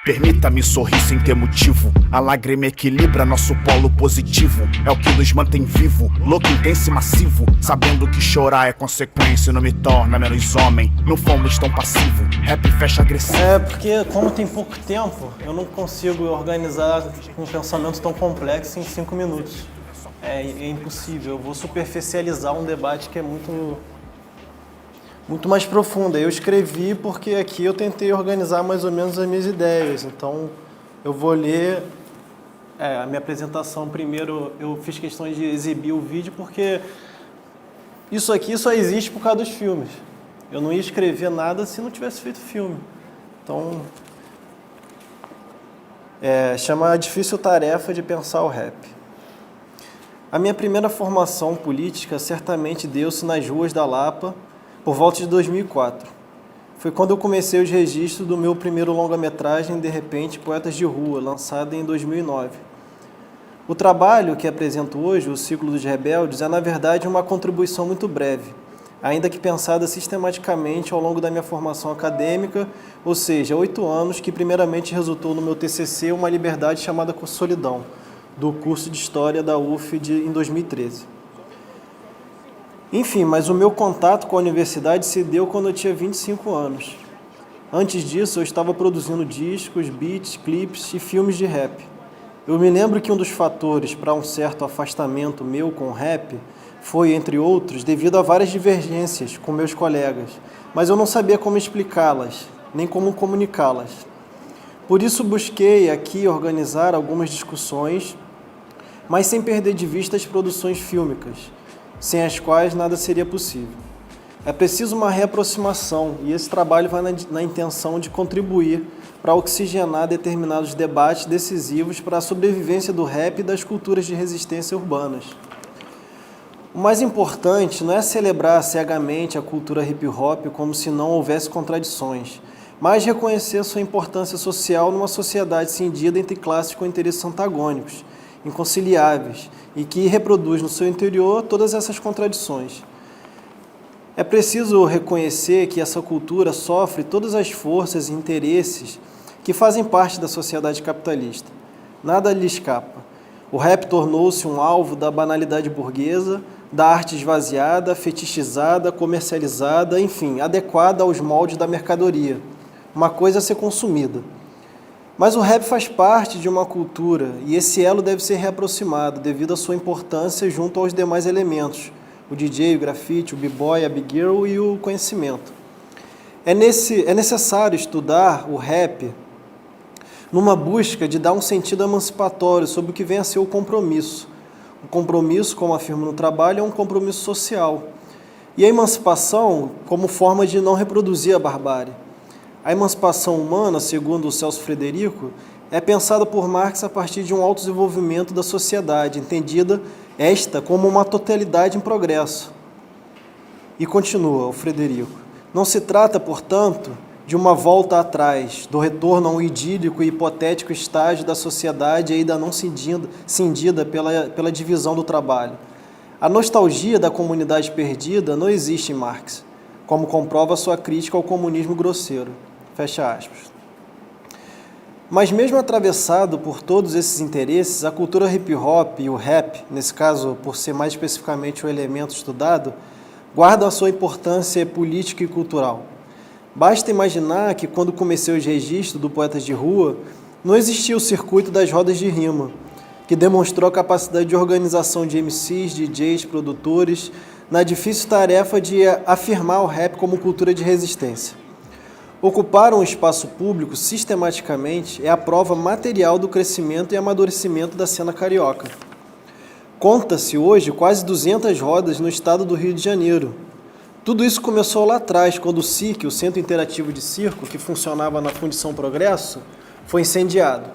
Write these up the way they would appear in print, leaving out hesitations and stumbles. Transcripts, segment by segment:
Permita-me sorrir sem ter motivo. A lágrima equilibra nosso polo positivo. É o que nos mantém vivo, louco, intenso e massivo. Sabendo que chorar é consequência, não me torna menos homem. Não fomos tão passivo, rap fecha agressivo. É porque como tem pouco tempo, eu não consigo organizar um pensamento tão complexo em 5 minutos. É impossível, eu vou superficializar um debate que é muito mais profunda. Eu escrevi porque aqui eu tentei organizar mais ou menos as minhas ideias. Então, eu vou ler a minha apresentação primeiro. Eu fiz questões de exibir o vídeo porque isso aqui só existe por causa dos filmes. Eu não ia escrever nada se não tivesse feito filme. Então, chama a difícil tarefa de pensar o rap. A minha primeira formação política certamente deu-se nas ruas da Lapa, por volta de 2004. Foi quando eu comecei os registros do meu primeiro longa-metragem, De Repente, Poetas de Rua, lançado em 2009. O trabalho que apresento hoje, O Ciclo dos Rebeldes, é na verdade uma contribuição muito breve, ainda que pensada sistematicamente ao longo da minha formação acadêmica, ou seja, 8 anos, que primeiramente resultou no meu TCC Uma Liberdade Chamada Solidão, do curso de História da UF em 2013. Enfim, mas o meu contato com a universidade se deu quando eu tinha 25 anos. Antes disso, eu estava produzindo discos, beats, clipes e filmes de rap. Eu me lembro que um dos fatores para um certo afastamento meu com o rap foi, entre outros, devido a várias divergências com meus colegas, mas eu não sabia como explicá-las, nem como comunicá-las. Por isso busquei aqui organizar algumas discussões, mas sem perder de vista as produções fílmicas, sem as quais nada seria possível. É preciso uma reaproximação e esse trabalho vai na intenção de contribuir para oxigenar determinados debates decisivos para a sobrevivência do rap e das culturas de resistência urbanas. O mais importante não é celebrar cegamente a cultura hip-hop como se não houvesse contradições, mas reconhecer sua importância social numa sociedade cindida entre classes com interesses antagônicos, inconciliáveis, e que reproduz no seu interior todas essas contradições. É preciso reconhecer que essa cultura sofre todas as forças e interesses que fazem parte da sociedade capitalista. Nada lhe escapa. O rap tornou-se um alvo da banalidade burguesa, da arte esvaziada, fetichizada, comercializada, enfim, adequada aos moldes da mercadoria. Uma coisa a ser consumida. Mas o rap faz parte de uma cultura e esse elo deve ser reaproximado devido à sua importância junto aos demais elementos, o DJ, o grafite, o b-boy, a big girl e o conhecimento. É necessário estudar o rap numa busca de dar um sentido emancipatório sobre o que vem a ser o compromisso. O compromisso, como afirmo no trabalho, é um compromisso social. E a emancipação como forma de não reproduzir a barbárie. A emancipação humana, segundo o Celso Frederico, é pensada por Marx a partir de um autodesenvolvimento da sociedade, entendida esta como uma totalidade em progresso. E continua o Frederico. Não se trata, portanto, de uma volta atrás, do retorno a um idílico e hipotético estágio da sociedade ainda não cindida pela divisão do trabalho. A nostalgia da comunidade perdida não existe em Marx, como comprova sua crítica ao comunismo grosseiro. Fecha aspas. Mas mesmo atravessado por todos esses interesses, a cultura hip-hop e o rap, nesse caso, por ser mais especificamente o elemento estudado, guardam a sua importância política e cultural. Basta imaginar que quando comecei os registros do Poetas de Rua, não existia o circuito das rodas de rima, que demonstrou a capacidade de organização de MCs, DJs, produtores, na difícil tarefa de afirmar o rap como cultura de resistência. Ocupar um espaço público sistematicamente é a prova material do crescimento e amadurecimento da cena carioca. Conta-se hoje quase 200 rodas no estado do Rio de Janeiro. Tudo isso começou lá atrás, quando o CIC, o Centro Interativo de Circo, que funcionava na Fundição Progresso, foi incendiado.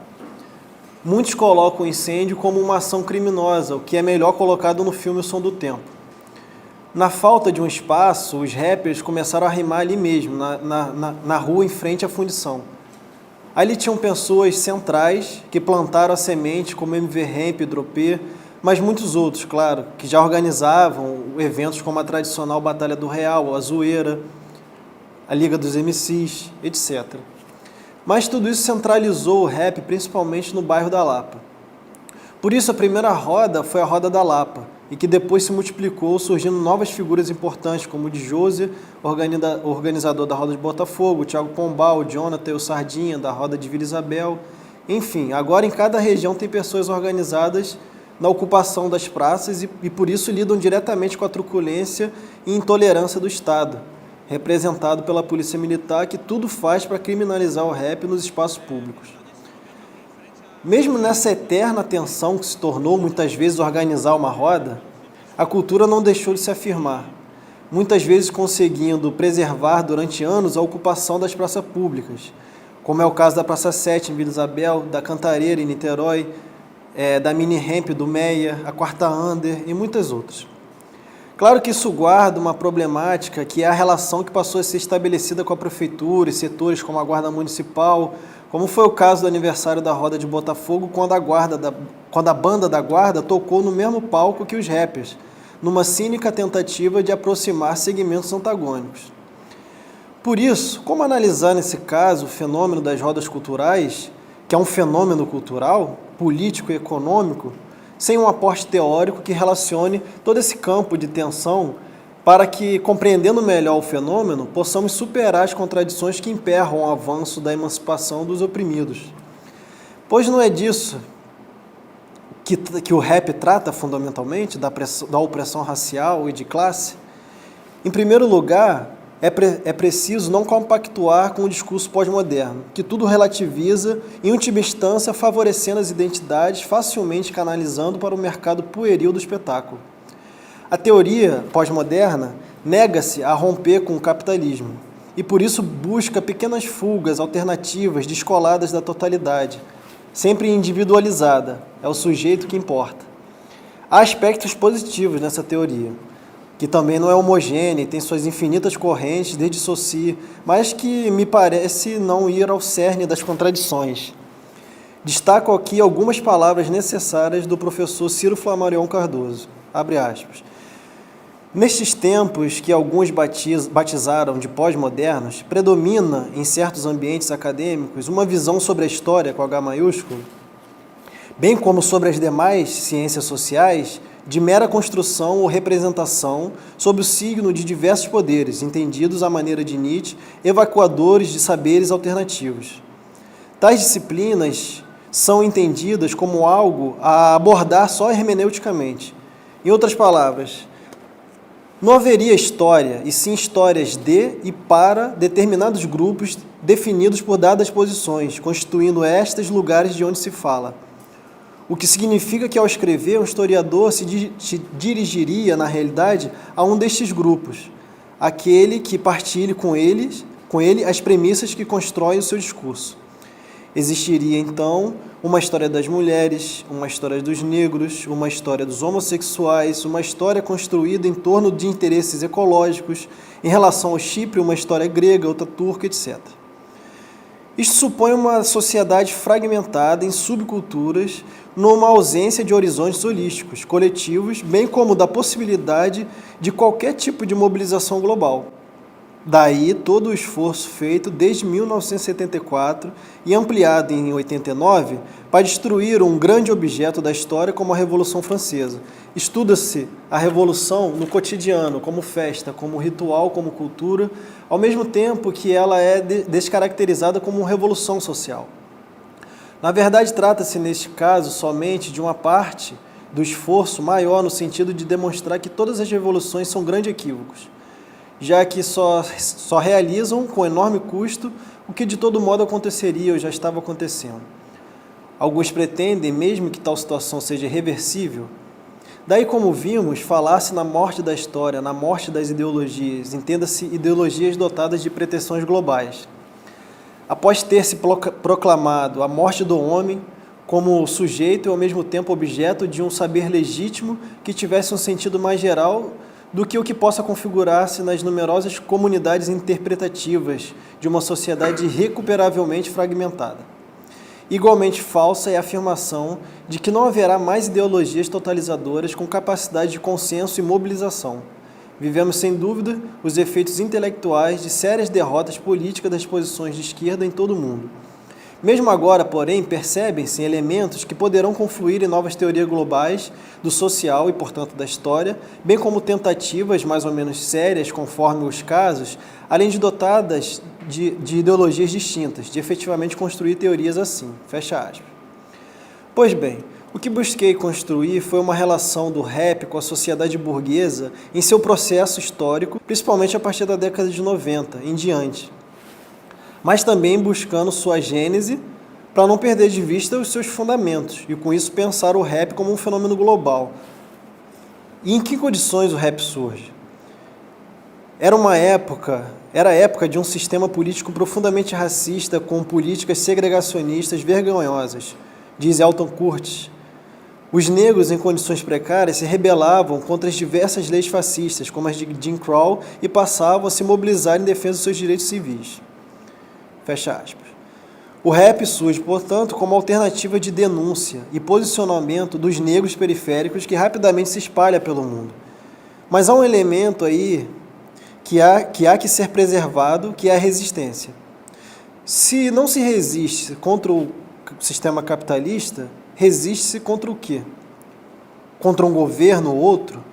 Muitos colocam o incêndio como uma ação criminosa, o que é melhor colocado no filme O Som do Tempo. Na falta de um espaço, os rappers começaram a rimar ali mesmo, na rua em frente à fundição. Ali tinham pessoas centrais que plantaram a semente, como MV Ramp, Dropê, mas muitos outros, claro, que já organizavam eventos como a tradicional Batalha do Real, a Zoeira, a Liga dos MCs, etc. Mas tudo isso centralizou o rap principalmente no bairro da Lapa. Por isso a primeira roda foi a Roda da Lapa, e que depois se multiplicou, surgindo novas figuras importantes, como o Djose, organizador da Roda de Botafogo, o Thiago Pombal, o Jonathan e o Sardinha, da Roda de Vila Isabel. Enfim, agora em cada região tem pessoas organizadas na ocupação das praças e por isso lidam diretamente com a truculência e intolerância do Estado, representado pela Polícia Militar, que tudo faz para criminalizar o rap nos espaços públicos. Mesmo nessa eterna tensão que se tornou muitas vezes organizar uma roda, a cultura não deixou de se afirmar, muitas vezes conseguindo preservar durante anos a ocupação das praças públicas, como é o caso da Praça 7 em Vila Isabel, da Cantareira em Niterói, da Mini Ramp do Meia, a Quarta Under e muitas outras. Claro que isso guarda uma problemática, que é a relação que passou a ser estabelecida com a prefeitura e setores como a Guarda Municipal, como foi o caso do aniversário da Roda de Botafogo, quando a banda da Guarda tocou no mesmo palco que os rappers, numa cínica tentativa de aproximar segmentos antagônicos. Por isso, como analisar nesse caso o fenômeno das rodas culturais, que é um fenômeno cultural, político e econômico, sem um aporte teórico que relacione todo esse campo de tensão para que, compreendendo melhor o fenômeno, possamos superar as contradições que emperram o avanço da emancipação dos oprimidos. Pois não é disso que o rap trata fundamentalmente, da opressão racial e de classe? Em primeiro lugar, é preciso não compactuar com o discurso pós-moderno, que tudo relativiza em última instância favorecendo as identidades, facilmente canalizando para o mercado pueril do espetáculo. A teoria pós-moderna nega-se a romper com o capitalismo e por isso busca pequenas fugas alternativas descoladas da totalidade, sempre individualizada, é o sujeito que importa. Há aspectos positivos nessa teoria, que também não é homogênea, tem suas infinitas correntes, desdissocia, mas que me parece não ir ao cerne das contradições. Destaco aqui algumas palavras necessárias do professor Ciro Flammarion Cardoso, abre aspas. Nestes tempos que alguns batizaram de pós-modernos, predomina em certos ambientes acadêmicos uma visão sobre a história, com H maiúsculo, bem como sobre as demais ciências sociais, de mera construção ou representação sob o signo de diversos poderes, entendidos à maneira de Nietzsche, evacuadores de saberes alternativos. Tais disciplinas são entendidas como algo a abordar só hermeneuticamente. Em outras palavras, não haveria história, e sim histórias de e para determinados grupos definidos por dadas posições, constituindo estes lugares de onde se fala. O que significa que, ao escrever, um historiador se dirigiria, na realidade, a um destes grupos, aquele que partilhe com ele as premissas que constroem o seu discurso. Existiria, então, uma história das mulheres, uma história dos negros, uma história dos homossexuais, uma história construída em torno de interesses ecológicos, em relação ao Chipre, uma história grega, outra turca, etc. Isto supõe uma sociedade fragmentada em subculturas, numa ausência de horizontes holísticos, coletivos, bem como da possibilidade de qualquer tipo de mobilização global. Daí todo o esforço feito desde 1974 e ampliado em 89 para destruir um grande objeto da história como a Revolução Francesa. Estuda-se a Revolução no cotidiano, como festa, como ritual, como cultura, ao mesmo tempo que ela é descaracterizada como uma revolução social. Na verdade, trata-se neste caso somente de uma parte do esforço maior no sentido de demonstrar que todas as revoluções são grandes equívocos, já que só realizam com enorme custo o que de todo modo aconteceria ou já estava acontecendo. Alguns pretendem mesmo que tal situação seja irreversível. Daí, como vimos, falar-se na morte da história, na morte das ideologias, entenda-se ideologias dotadas de pretensões globais. Após ter se proclamado a morte do homem como sujeito e ao mesmo tempo objeto de um saber legítimo que tivesse um sentido mais geral do que o que possa configurar-se nas numerosas comunidades interpretativas de uma sociedade irrecuperavelmente fragmentada. Igualmente falsa é a afirmação de que não haverá mais ideologias totalizadoras com capacidade de consenso e mobilização. Vivemos, sem dúvida, os efeitos intelectuais de sérias derrotas políticas das posições de esquerda em todo o mundo. Mesmo agora, porém, percebem-se elementos que poderão confluir em novas teorias globais do social e, portanto, da história, bem como tentativas mais ou menos sérias, conforme os casos, além de dotadas de ideologias distintas, de efetivamente construir teorias assim. Fecha aspas. Pois bem, o que busquei construir foi uma relação do rap com a sociedade burguesa em seu processo histórico, principalmente a partir da década de 90 em diante, mas também buscando sua gênese para não perder de vista os seus fundamentos e com isso pensar o rap como um fenômeno global. E em que condições o rap surge? Era a época de um sistema político profundamente racista com políticas segregacionistas vergonhosas, diz Elton Curtis. Os negros em condições precárias se rebelavam contra as diversas leis fascistas, como as de Jim Crow, e passavam a se mobilizar em defesa dos seus direitos civis. Fecha aspas. O rap surge, portanto, como alternativa de denúncia e posicionamento dos negros periféricos que rapidamente se espalha pelo mundo. Mas há um elemento aí que há que ser preservado, que é a resistência. Se não se resiste contra o sistema capitalista, resiste-se contra o quê? Contra um governo ou outro?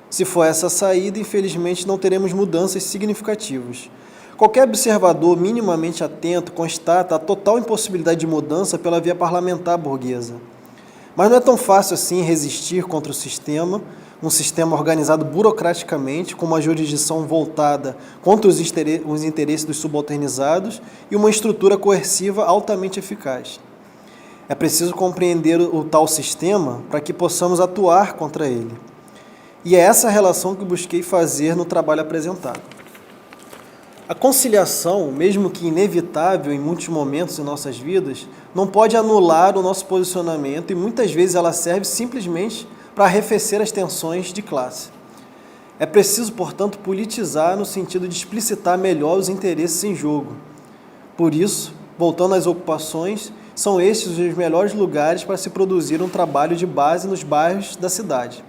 Se for essa a saída, infelizmente não teremos mudanças significativas. Qualquer observador minimamente atento constata a total impossibilidade de mudança pela via parlamentar burguesa. Mas não é tão fácil assim resistir contra o sistema, um sistema organizado burocraticamente, com uma jurisdição voltada contra os interesses dos subalternizados e uma estrutura coerciva altamente eficaz. É preciso compreender o tal sistema para que possamos atuar contra ele. E é essa relação que busquei fazer no trabalho apresentado. A conciliação, mesmo que inevitável em muitos momentos em nossas vidas, não pode anular o nosso posicionamento e muitas vezes ela serve simplesmente para arrefecer as tensões de classe. É preciso, portanto, politizar no sentido de explicitar melhor os interesses em jogo. Por isso, voltando às ocupações, são estes os melhores lugares para se produzir um trabalho de base nos bairros da cidade.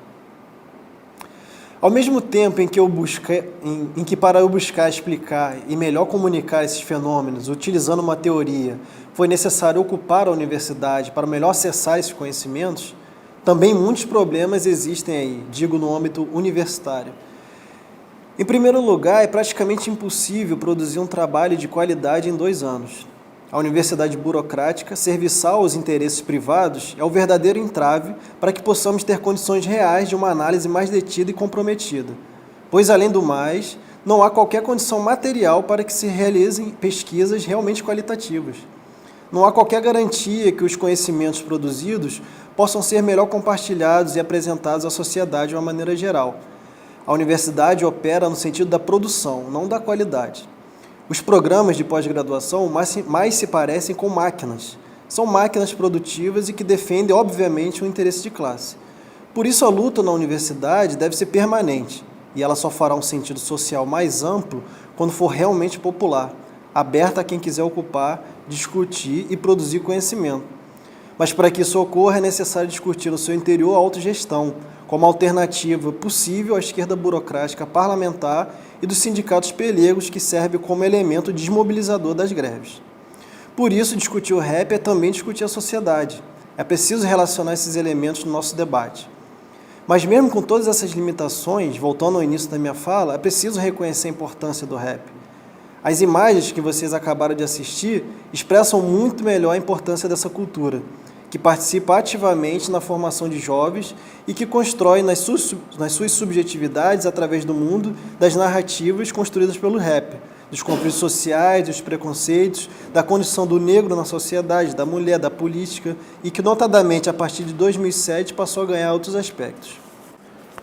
Ao mesmo tempo em que para eu buscar explicar e melhor comunicar esses fenômenos, utilizando uma teoria, foi necessário ocupar a universidade para melhor acessar esses conhecimentos, também muitos problemas existem aí, digo no âmbito universitário. Em primeiro lugar, é praticamente impossível produzir um trabalho de qualidade em 2 anos. A universidade burocrática, serviçal aos interesses privados, é o verdadeiro entrave para que possamos ter condições reais de uma análise mais detida e comprometida. Pois, além do mais, não há qualquer condição material para que se realizem pesquisas realmente qualitativas. Não há qualquer garantia que os conhecimentos produzidos possam ser melhor compartilhados e apresentados à sociedade de uma maneira geral. A universidade opera no sentido da produção, não da qualidade. Os programas de pós-graduação mais se parecem com máquinas. São máquinas produtivas e que defendem, obviamente, o interesse de classe. Por isso, a luta na universidade deve ser permanente, e ela só fará um sentido social mais amplo quando for realmente popular, aberta a quem quiser ocupar, discutir e produzir conhecimento. Mas para que isso ocorra, é necessário discutir no seu interior a autogestão, como alternativa possível à esquerda burocrática parlamentar e dos sindicatos pelegos que serve como elemento desmobilizador das greves. Por isso, discutir o rap é também discutir a sociedade. É preciso relacionar esses elementos no nosso debate. Mas mesmo com todas essas limitações, voltando ao início da minha fala, é preciso reconhecer a importância do rap. As imagens que vocês acabaram de assistir expressam muito melhor a importância dessa cultura, que participa ativamente na formação de jovens e que constrói nas suas subjetividades, através do mundo, das narrativas construídas pelo rap, dos conflitos sociais, dos preconceitos, da condição do negro na sociedade, da mulher, da política, e que, notadamente, a partir de 2007, passou a ganhar outros aspectos.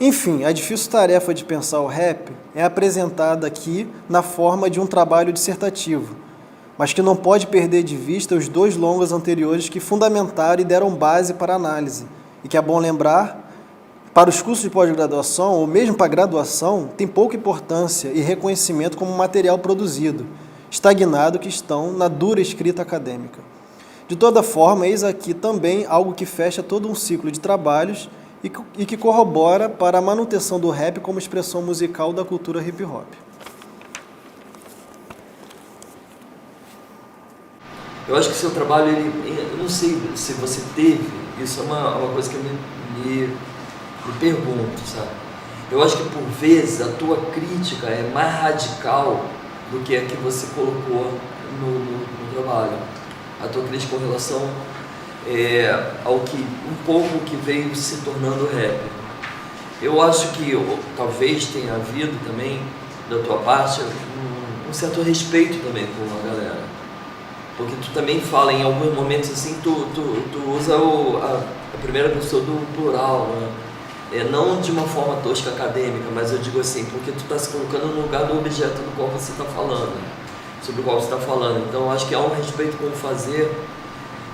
Enfim, a difícil tarefa de pensar o rap é apresentada aqui na forma de um trabalho dissertativo, mas que não pode perder de vista os 2 longas anteriores que fundamentaram e deram base para a análise, e que é bom lembrar, para os cursos de pós-graduação, ou mesmo para a graduação, tem pouca importância e reconhecimento como material produzido, estagnado que estão na dura escrita acadêmica. De toda forma, eis aqui também algo que fecha todo um ciclo de trabalhos e que corrobora para a manutenção do rap como expressão musical da cultura hip-hop. Eu acho que o seu trabalho, eu não sei se você teve, isso é uma coisa que eu me pergunto, sabe? Eu acho que por vezes a tua crítica é mais radical do que a que você colocou no trabalho. A tua crítica com relação ao que um pouco que veio se tornando rap. Eu acho que talvez tenha havido também da tua parte um certo respeito também com a galera, porque tu também fala em alguns momentos assim, tu usa a primeira pessoa do plural, né? Não de uma forma tosca acadêmica, mas eu digo assim, porque tu está se colocando no lugar do objeto do qual você está falando, sobre o qual você está falando. Então eu acho que há um respeito com o fazer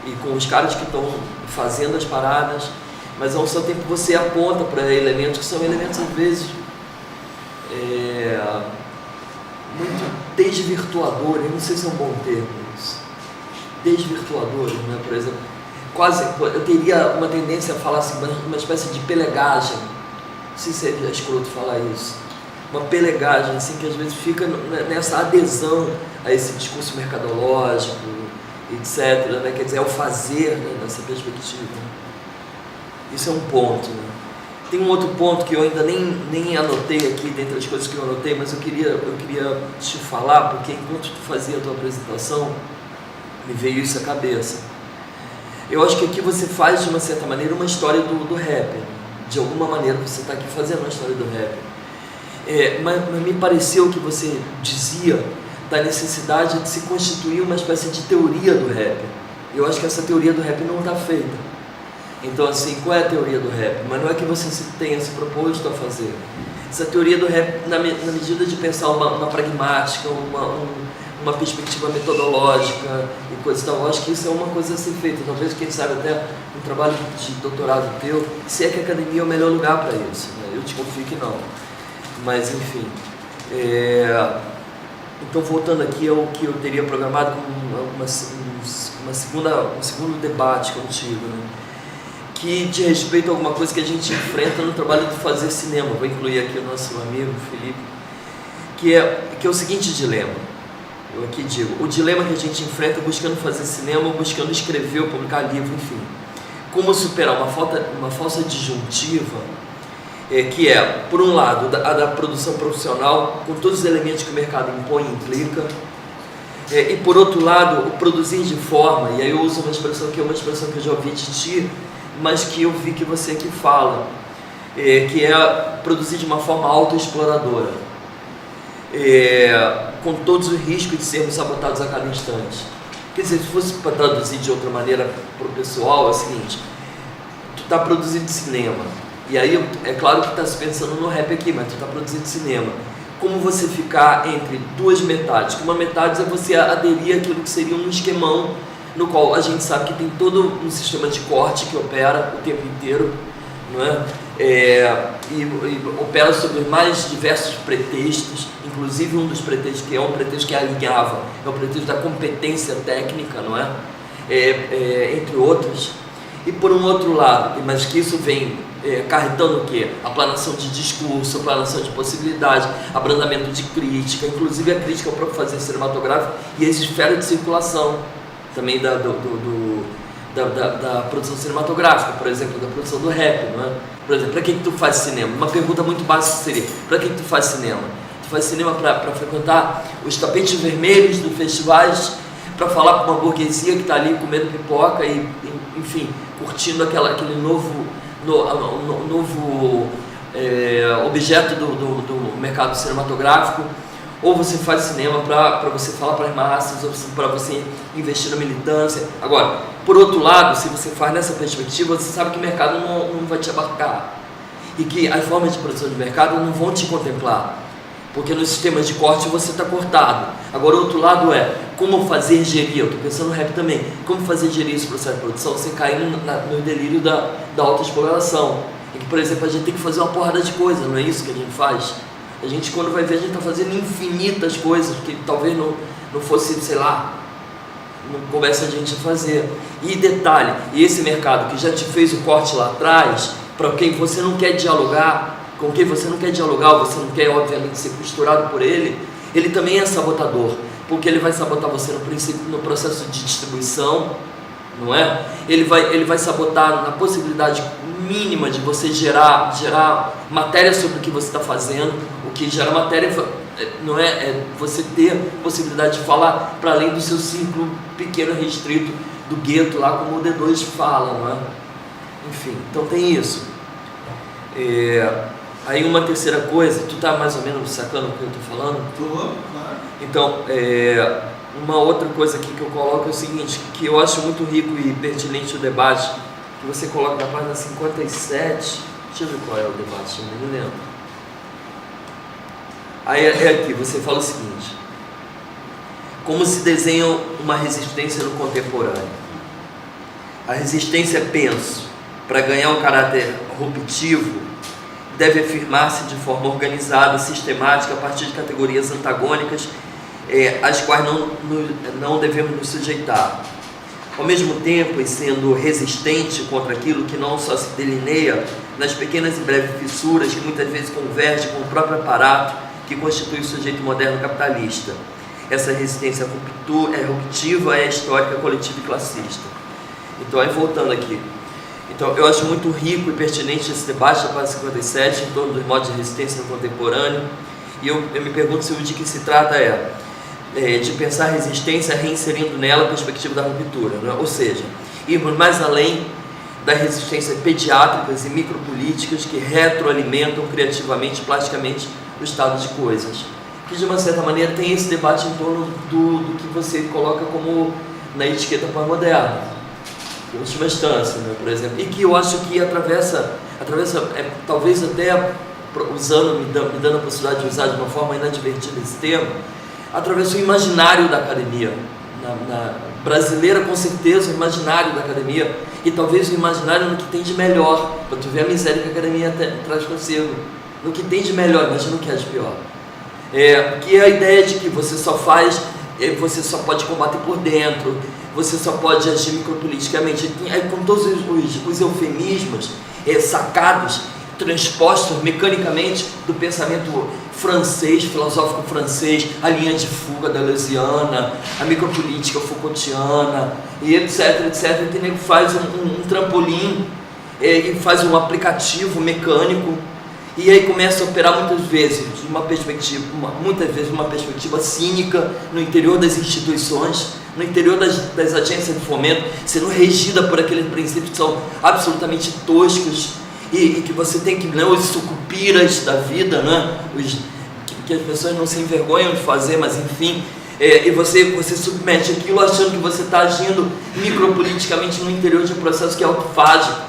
e com os caras que estão fazendo as paradas, mas ao mesmo tempo você aponta para elementos que são elementos às vezes muito desvirtuadores. Eu não sei se é um bom termo isso, desvirtuadores, né? Por exemplo, quase, eu teria uma tendência a falar assim, uma espécie de pelegagem, não sei se é escroto falar isso, uma pelegagem assim, que às vezes fica nessa adesão a esse discurso mercadológico, etc, né? Quer dizer, é o fazer, né? Nessa perspectiva. Isso é um ponto, né? Tem um outro ponto que eu ainda nem anotei aqui dentre as coisas que eu anotei, mas eu queria te falar, porque enquanto tu fazia a tua apresentação, me veio isso à cabeça. Eu acho que aqui você faz, de uma certa maneira, uma história do rap. De alguma maneira você está aqui fazendo uma história do rap. Mas me pareceu que você dizia da necessidade de se constituir uma espécie de teoria do rap. Eu acho que essa teoria do rap não está feita. Então, assim, qual é a teoria do rap? Mas não é que você tenha se proposto a fazer. Essa teoria do rap, na medida de pensar uma pragmática, uma perspectiva metodológica e coisa e tal, eu acho que isso é uma coisa a ser feita. Talvez, quem sabe, até um trabalho de doutorado teu, se é que a academia é o melhor lugar para isso, né? Eu te confio que não. Mas, enfim. Então, voltando aqui ao que eu teria programado como um segundo debate contigo, né? Que diz respeito a alguma coisa que a gente enfrenta no trabalho de fazer cinema. Vou incluir aqui o nosso amigo Felipe, que é o seguinte dilema. Eu aqui digo, o dilema que a gente enfrenta buscando fazer cinema, buscando escrever ou publicar livro, enfim. Como superar uma falsa disjuntiva, que é, por um lado, a da produção profissional, com todos os elementos que o mercado impõe e implica, e por outro lado, o produzir de forma, e aí eu uso uma expressão que eu já ouvi de ti, mas que eu vi que você aqui fala, que é produzir de uma forma autoexploradora, com todos os riscos de sermos sabotados a cada instante. Quer dizer, se fosse para traduzir de outra maneira para o pessoal, é o seguinte: tu está produzindo cinema, e aí é claro que está se pensando no rap aqui, mas tu está produzindo cinema. Como você ficar entre duas metades? Uma metade é você aderir àquilo que seria um esquemão, no qual a gente sabe que tem todo um sistema de corte que opera o tempo inteiro, não é? E opera sobre os mais diversos pretextos, inclusive um dos pretextos que é um pretexto que alinhava, é o pretexto da competência técnica, não é? Entre outros. E por um outro lado, mas que isso vem acarretando o quê? Aplanação de discurso, aplanação de possibilidade, abrandamento de crítica, inclusive a crítica ao próprio fazer cinematográfico e essa esfera de circulação também da produção cinematográfica, por exemplo, da produção do rap, não é? Por exemplo, para que tu faz cinema? Uma pergunta muito básica seria: para que tu faz cinema? Tu faz cinema para frequentar os tapetes vermelhos dos festivais, para falar com uma burguesia que está ali comendo pipoca e, enfim, curtindo aquele novo objeto do mercado cinematográfico? Ou você faz cinema para você falar para as massas, ou para você investir na militância? Agora, por outro lado, se você faz nessa perspectiva, você sabe que o mercado não vai te abarcar e que as formas de produção de mercado não vão te contemplar, porque nos sistemas de corte você está cortado. Agora, o outro lado é como fazer gerir, eu estou pensando no rap também, como fazer gerir esse processo de produção sem cair no delírio da autoexploração. E que, por exemplo, a gente tem que fazer uma porrada de coisas, não é isso que a gente faz? A gente, quando vai ver, a gente está fazendo infinitas coisas que talvez não fosse, sei lá, não começa a gente a fazer. E detalhe, e esse mercado que já te fez o corte lá atrás, para quem você não quer dialogar, com quem você não quer dialogar, você não quer, obviamente, ser costurado por ele, ele também é sabotador. porque ele vai sabotar você no processo de distribuição, não é? Ele vai sabotar na possibilidade mínima de você gerar matéria sobre o que você está fazendo. O que gera matéria não é você ter possibilidade de falar para além do seu círculo pequeno, restrito, do gueto lá, como o D2 fala, não é? Enfim, então tem isso. Aí uma terceira coisa, tu tá mais ou menos sacando o que eu tô falando? Tô, claro. Então, uma outra coisa aqui que eu coloco é o seguinte, que eu acho muito rico e pertinente o debate, que você coloca na página 57, deixa eu ver qual é o debate, eu não me lembro. Aí aqui, você fala o seguinte: como se desenha uma resistência no contemporâneo? A resistência, penso, para ganhar um caráter ruptivo, deve afirmar-se de forma organizada, sistemática, a partir de categorias antagônicas, às quais não devemos nos sujeitar. Ao mesmo tempo, e sendo resistente contra aquilo que não só se delineia nas pequenas e breves fissuras que muitas vezes converge com o próprio aparato que constitui o sujeito moderno capitalista. Essa resistência ruptiva é histórica, coletiva e classista. Então, aí voltando aqui. Então, eu acho muito rico e pertinente esse debate da página 57 em torno dos modos de resistência no contemporâneo. E eu me pergunto se o de que se trata de pensar a resistência reinserindo nela a perspectiva da ruptura, né? Ou seja, irmos mais além das resistências pediátricas e micropolíticas que retroalimentam criativamente e plasticamente o estado de coisas. Que, de uma certa maneira, tem esse debate em torno do que você coloca como na etiqueta pós-moderna, em última instância, né, por exemplo, e que eu acho que atravessa talvez até me dando a possibilidade de usar de uma forma inadvertida esse termo, atravessa o imaginário da academia, na brasileira, com certeza, o imaginário da academia, e talvez o imaginário no que tem de melhor, para tu ver a miséria que a academia traz consigo, no que tem de melhor, imagina o que é de pior. Que é a ideia de que você só pode combater por dentro, você só pode agir micropoliticamente, com todos os eufemismos sacados, transpostos mecanicamente do pensamento francês, filosófico francês, a linha de fuga deleuziana, a micropolítica Foucaultiana, e etc, que faz um trampolim e faz um aplicativo mecânico, e aí começa a operar muitas vezes uma perspectiva cínica no interior das instituições, no interior das agências de fomento, sendo regida por aqueles princípios que são absolutamente toscos e que você tem que, né, os sucupiras da vida, né, que as pessoas não se envergonham de fazer, mas enfim, e você submete aquilo achando que você está agindo micropoliticamente no interior de um processo que é autofágico,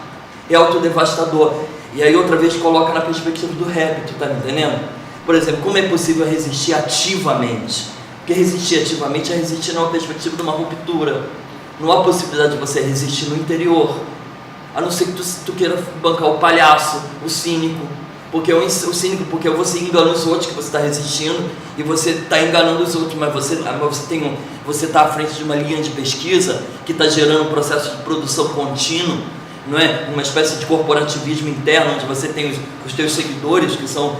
é autodevastador. E aí outra vez coloca na perspectiva do rap, tu tá me entendendo? Por exemplo, como é possível resistir ativamente? Porque resistir ativamente é resistir numa perspectiva de uma ruptura. Não há possibilidade de você resistir no interior, a não ser que tu queira bancar o palhaço, o cínico, porque o cínico, porque você engana os outros que você está resistindo e você está enganando os outros, mas você está à frente de uma linha de pesquisa que está gerando um processo de produção contínuo, não é? Uma espécie de corporativismo interno, onde você tem os teus seguidores, que são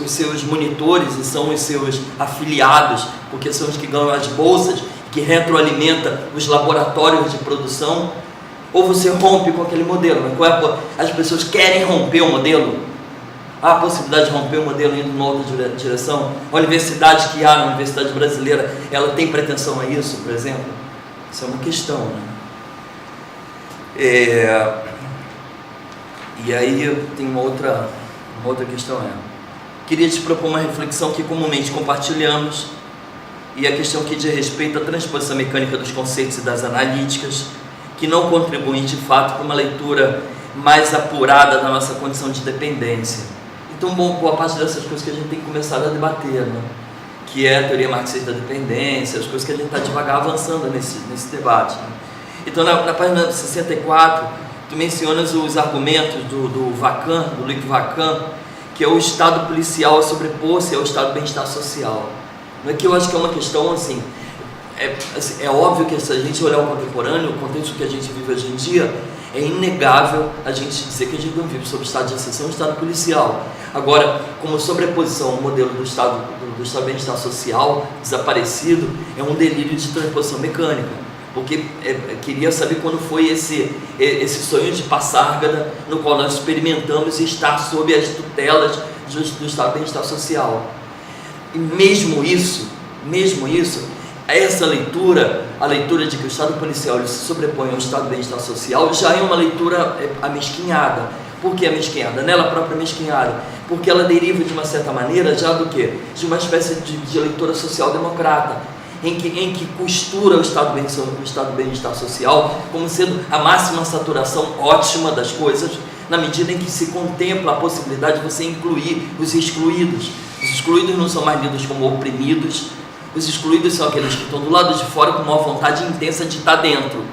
os seus monitores e são os seus afiliados, porque são os que ganham as bolsas, que retroalimenta os laboratórios de produção. Ou você rompe com aquele modelo, mas as pessoas querem romper o modelo. Há a possibilidade de romper o modelo indo numa outra direção? A universidade que há na universidade brasileira, ela tem pretensão a isso, por exemplo? Isso é uma questão, né? E aí tem uma outra questão, queria te propor uma reflexão que comumente compartilhamos, e a questão que diz respeito à transposição mecânica dos conceitos e das analíticas, que não contribuem de fato para uma leitura mais apurada da nossa condição de dependência. Então, boa parte dessas coisas que a gente tem começado a debater, né? Que é a teoria marxista da dependência, as coisas que a gente está devagar avançando nesse debate, né? Então, na página 64, tu mencionas os argumentos do Luc Vacan, que é o estado policial a sobrepor-se ao estado de bem-estar social. Não é que eu acho que é uma questão assim, é óbvio que se a gente olhar o contemporâneo, o contexto que a gente vive hoje em dia, é inegável a gente dizer que a gente não vive sob estado de exceção e estado policial. Agora, como sobreposição ao modelo do estado do Estado de Bem-Estar Social desaparecido é um delírio de transposição mecânica, porque queria saber quando foi esse sonho de passárgada no qual nós experimentamos estar sob as tutelas do Estado de Bem-Estar Social. E mesmo isso, essa leitura, a leitura de que o Estado policial ele se sobrepõe ao Estado de Bem-Estar Social, já é uma leitura amesquinhada. Por que amesquinhada? Nela própria amesquinhada. Porque ela deriva de uma certa maneira já do quê? De uma espécie de leitura social-democrata, em que costura o Estado de Bem-Estar Social como sendo a máxima saturação ótima das coisas, na medida em que se contempla a possibilidade de você incluir os excluídos. Os excluídos não são mais lidos como oprimidos, os excluídos são aqueles que estão do lado de fora com uma vontade intensa de estar dentro.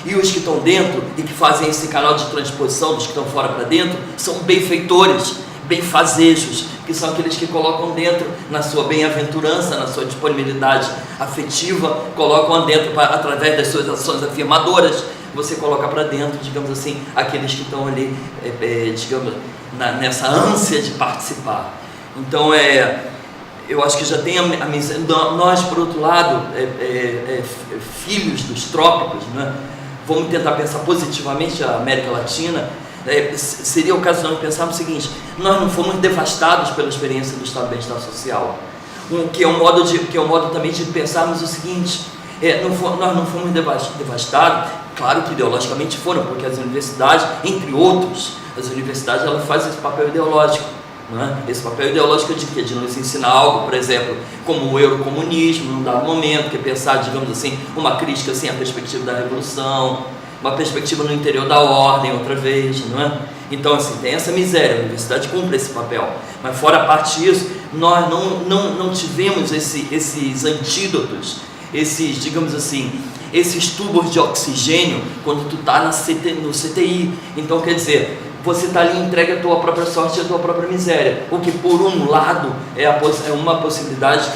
E os que estão dentro e que fazem esse canal de transposição dos que estão fora para dentro são benfeitores, benfazejos, que são aqueles que colocam dentro, na sua bem-aventurança, na sua disponibilidade afetiva, colocam dentro através das suas ações afirmadoras. Você coloca para dentro, digamos assim, aqueles que estão ali, digamos, nessa ânsia de participar. Então, eu acho que já tem a missão. Nós, por outro lado, filhos dos trópicos, né? Vamos tentar pensar positivamente a América Latina. Seria o caso de nós pensarmos o seguinte: nós não fomos devastados pela experiência do Estado de Bem-Estar Social, que é um modo também de pensarmos o seguinte: nós não fomos devastados, claro que ideologicamente foram, porque as universidades, entre outros, elas fazem esse papel ideológico. Esse papel ideológico de quê? De nos ensinar algo, por exemplo, como o eurocomunismo, num dado momento, que é pensar, digamos assim, uma crítica assim, à perspectiva da revolução, uma perspectiva no interior da ordem, outra vez, não é? Então, assim, tem essa miséria, a universidade cumpre esse papel, mas fora a parte disso, nós não tivemos esses antídotos, digamos assim, esses tubos de oxigênio quando tu está no CTI. Então, quer dizer, você está ali entregue à tua própria sorte e à tua própria miséria, o que por um lado é uma possibilidade,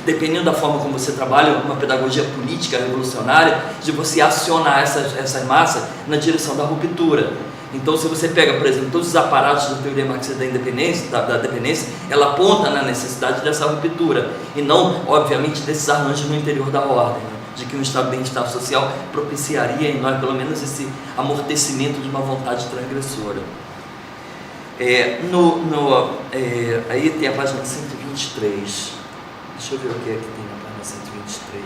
dependendo da forma como você trabalha, uma pedagogia política revolucionária, de você acionar essa massa na direção da ruptura. Então, se você pega, por exemplo, todos os aparatos da teoria marxista da dependência, ela aponta na necessidade dessa ruptura, e não, obviamente, desses arranjos no interior da ordem, né? De que um Estado de Bem-Estar Social propiciaria em nós, pelo menos, esse amortecimento de uma vontade transgressora. Aí tem a página 123. Deixa eu ver o que é que tem na página 123.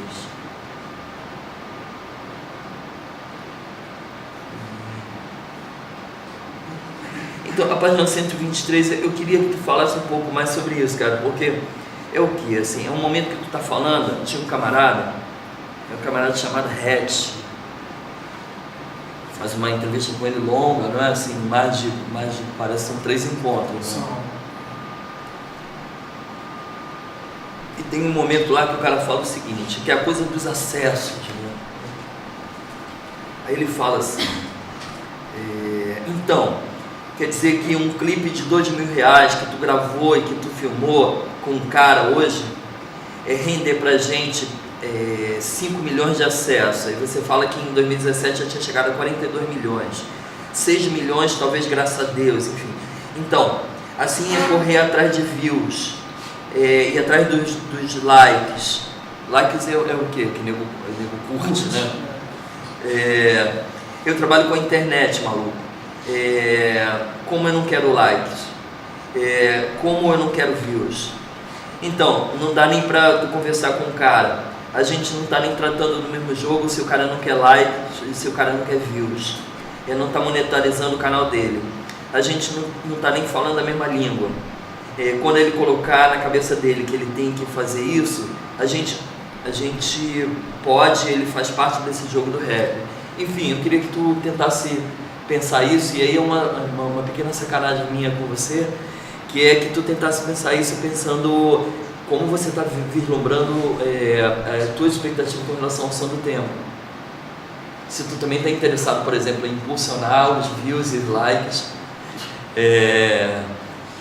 Então, a página 123, eu queria que tu falasse um pouco mais sobre isso, cara, porque é o que? Assim, é um momento que tu tá falando, tinha um camarada chamado Hatch, faz uma entrevista com ele longa, não é assim, parece que são 3 encontros, né? E tem um momento lá que o cara fala o seguinte, que é a coisa dos acessos, né? Aí ele fala assim, então, quer dizer que um clipe de R$2.000 que tu gravou e que tu filmou com um cara hoje, render pra gente 5 milhões de acessos. Aí você fala que em 2017 já tinha chegado a 42 milhões, 6 milhões talvez graças a Deus, enfim. Então, assim é correr atrás de views, e atrás dos likes. Likes é o quê? Que nego curte, né? Eu trabalho com a internet, maluco. Como eu não quero likes, como eu não quero views. Então, não dá nem pra tu conversar com um cara. A gente não está nem tratando do mesmo jogo se o cara não quer like e se o cara não quer views. Ele não está monetarizando o canal dele. A gente não está nem falando a mesma língua. Quando ele colocar na cabeça dele que ele tem que fazer isso, a gente pode, ele faz parte desse jogo do rap. Enfim, eu queria que tu tentasse pensar isso, e aí é uma pequena sacanagem minha com você, que é que tu tentasse pensar isso pensando como você está vislumbrando a tua expectativa com relação ao som do tempo. Se tu também está interessado, por exemplo, em impulsionar os views e likes,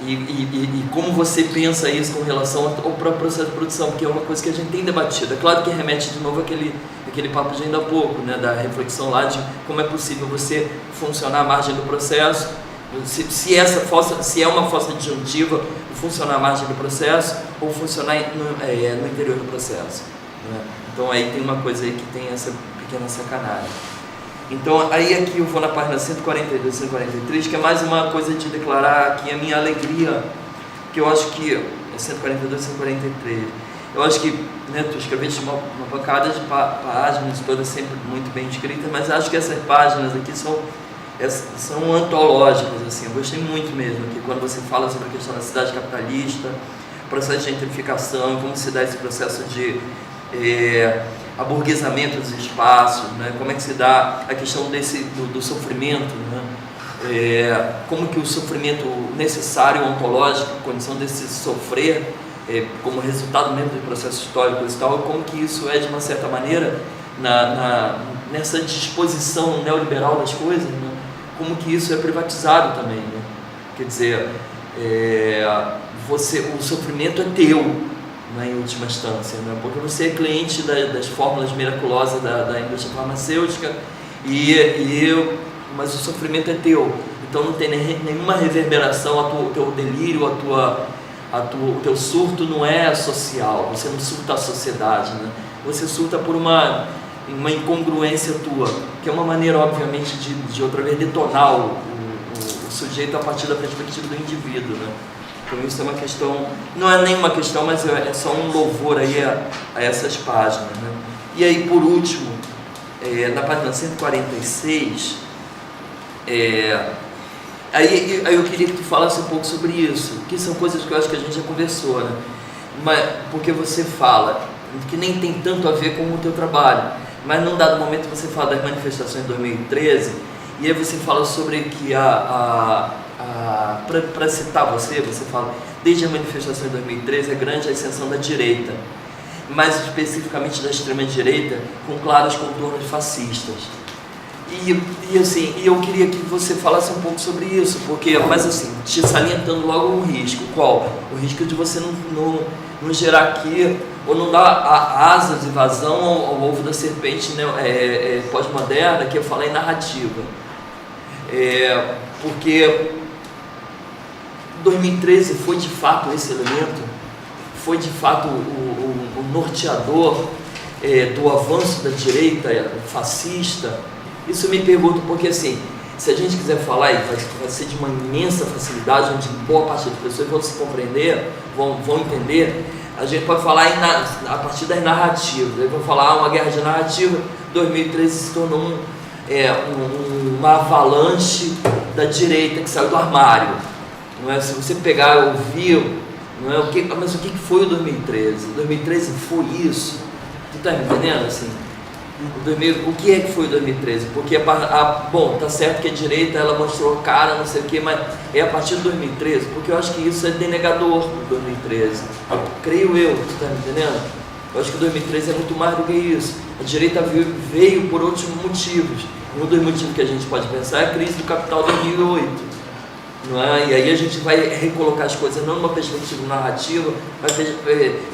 e como você pensa isso com relação ao próprio processo de produção, porque é uma coisa que a gente tem debatido. É claro que remete de novo aquele papo de ainda há pouco, né, da reflexão lá de como é possível você funcionar à margem do processo, se é uma falsa disjuntiva funcionar à margem do processo ou funcionar no interior do processo, né? Então aí tem uma coisa aí que tem essa pequena sacanagem. Então aí aqui eu vou na página 142, 143, que é mais uma coisa de declarar aqui a minha alegria, que eu acho que é 142, 143. Eu acho que, né, tu escreveste uma pancada de páginas, todas sempre muito bem escritas, mas acho que essas páginas aqui são antológicas, assim. Eu gostei muito mesmo aqui, quando você fala sobre a questão da cidade capitalista, processo de gentrificação, como se dá esse processo de aburguesamento dos espaços, né? Como é que se dá a questão do sofrimento, né? Como que o sofrimento necessário, ontológico, a condição desse sofrer, como resultado mesmo do processo histórico e tal, como que isso é, de uma certa maneira, nessa disposição neoliberal das coisas, né? Como que isso é privatizado também, né? Quer dizer, o sofrimento é teu, né, em última instância, né? Porque você é cliente das fórmulas miraculosas da indústria farmacêutica, mas o sofrimento é teu, então não tem nenhuma reverberação, o teu delírio, o teu surto não é social, você não surta a sociedade, né? Você surta por uma incongruência tua, que é uma maneira, obviamente, de outra vez detonar o sujeito a partir da perspectiva do indivíduo, né? Então isso é uma questão, não é nenhuma questão, mas é só um louvor aí a essas páginas, né? E aí, por último, na página 146, aí eu queria que tu falasse um pouco sobre isso, que são coisas que eu acho que a gente já conversou, né? Porque você fala que nem tem tanto a ver com o teu trabalho, mas num dado momento você fala das manifestações de 2013, e aí você fala sobre que para citar você fala, desde a manifestação de 2013 é grande a ascensão da direita, mais especificamente da extrema direita, com claros contornos fascistas. E eu queria que você falasse um pouco sobre isso, mas assim, te salientando logo um risco. Qual? O risco de você não gerar aqui, ou não dar asas e vazão ao ovo da serpente, né, pós-moderna, que eu falei narrativa. Porque 2013 foi de fato esse elemento, foi de fato o norteador do avanço da direita fascista. Isso eu me pergunto porque, assim, se a gente quiser falar, vai ser de uma imensa facilidade, onde boa parte das pessoas vão se compreender, vão entender. A gente pode falar a partir das narrativas. Eu vou falar uma guerra de narrativa. 2013 se tornou uma avalanche da direita que saiu do armário. Não é? Se você pegar e ouvir, não é? Mas o que foi o 2013? 2013 foi isso. Tu está me entendendo? Assim, o que é que foi o 2013? Porque bom, tá certo que a direita ela mostrou cara, não sei o que, mas é a partir de 2013, porque eu acho que isso é denegador do 2013. Creio eu, tu tá me entendendo? Eu acho que 2013 é muito mais do que isso. A direita veio por outros motivos. Um dos motivos que a gente pode pensar é a crise do capital de 2008. Não é? E aí a gente vai recolocar as coisas não numa perspectiva narrativa, mas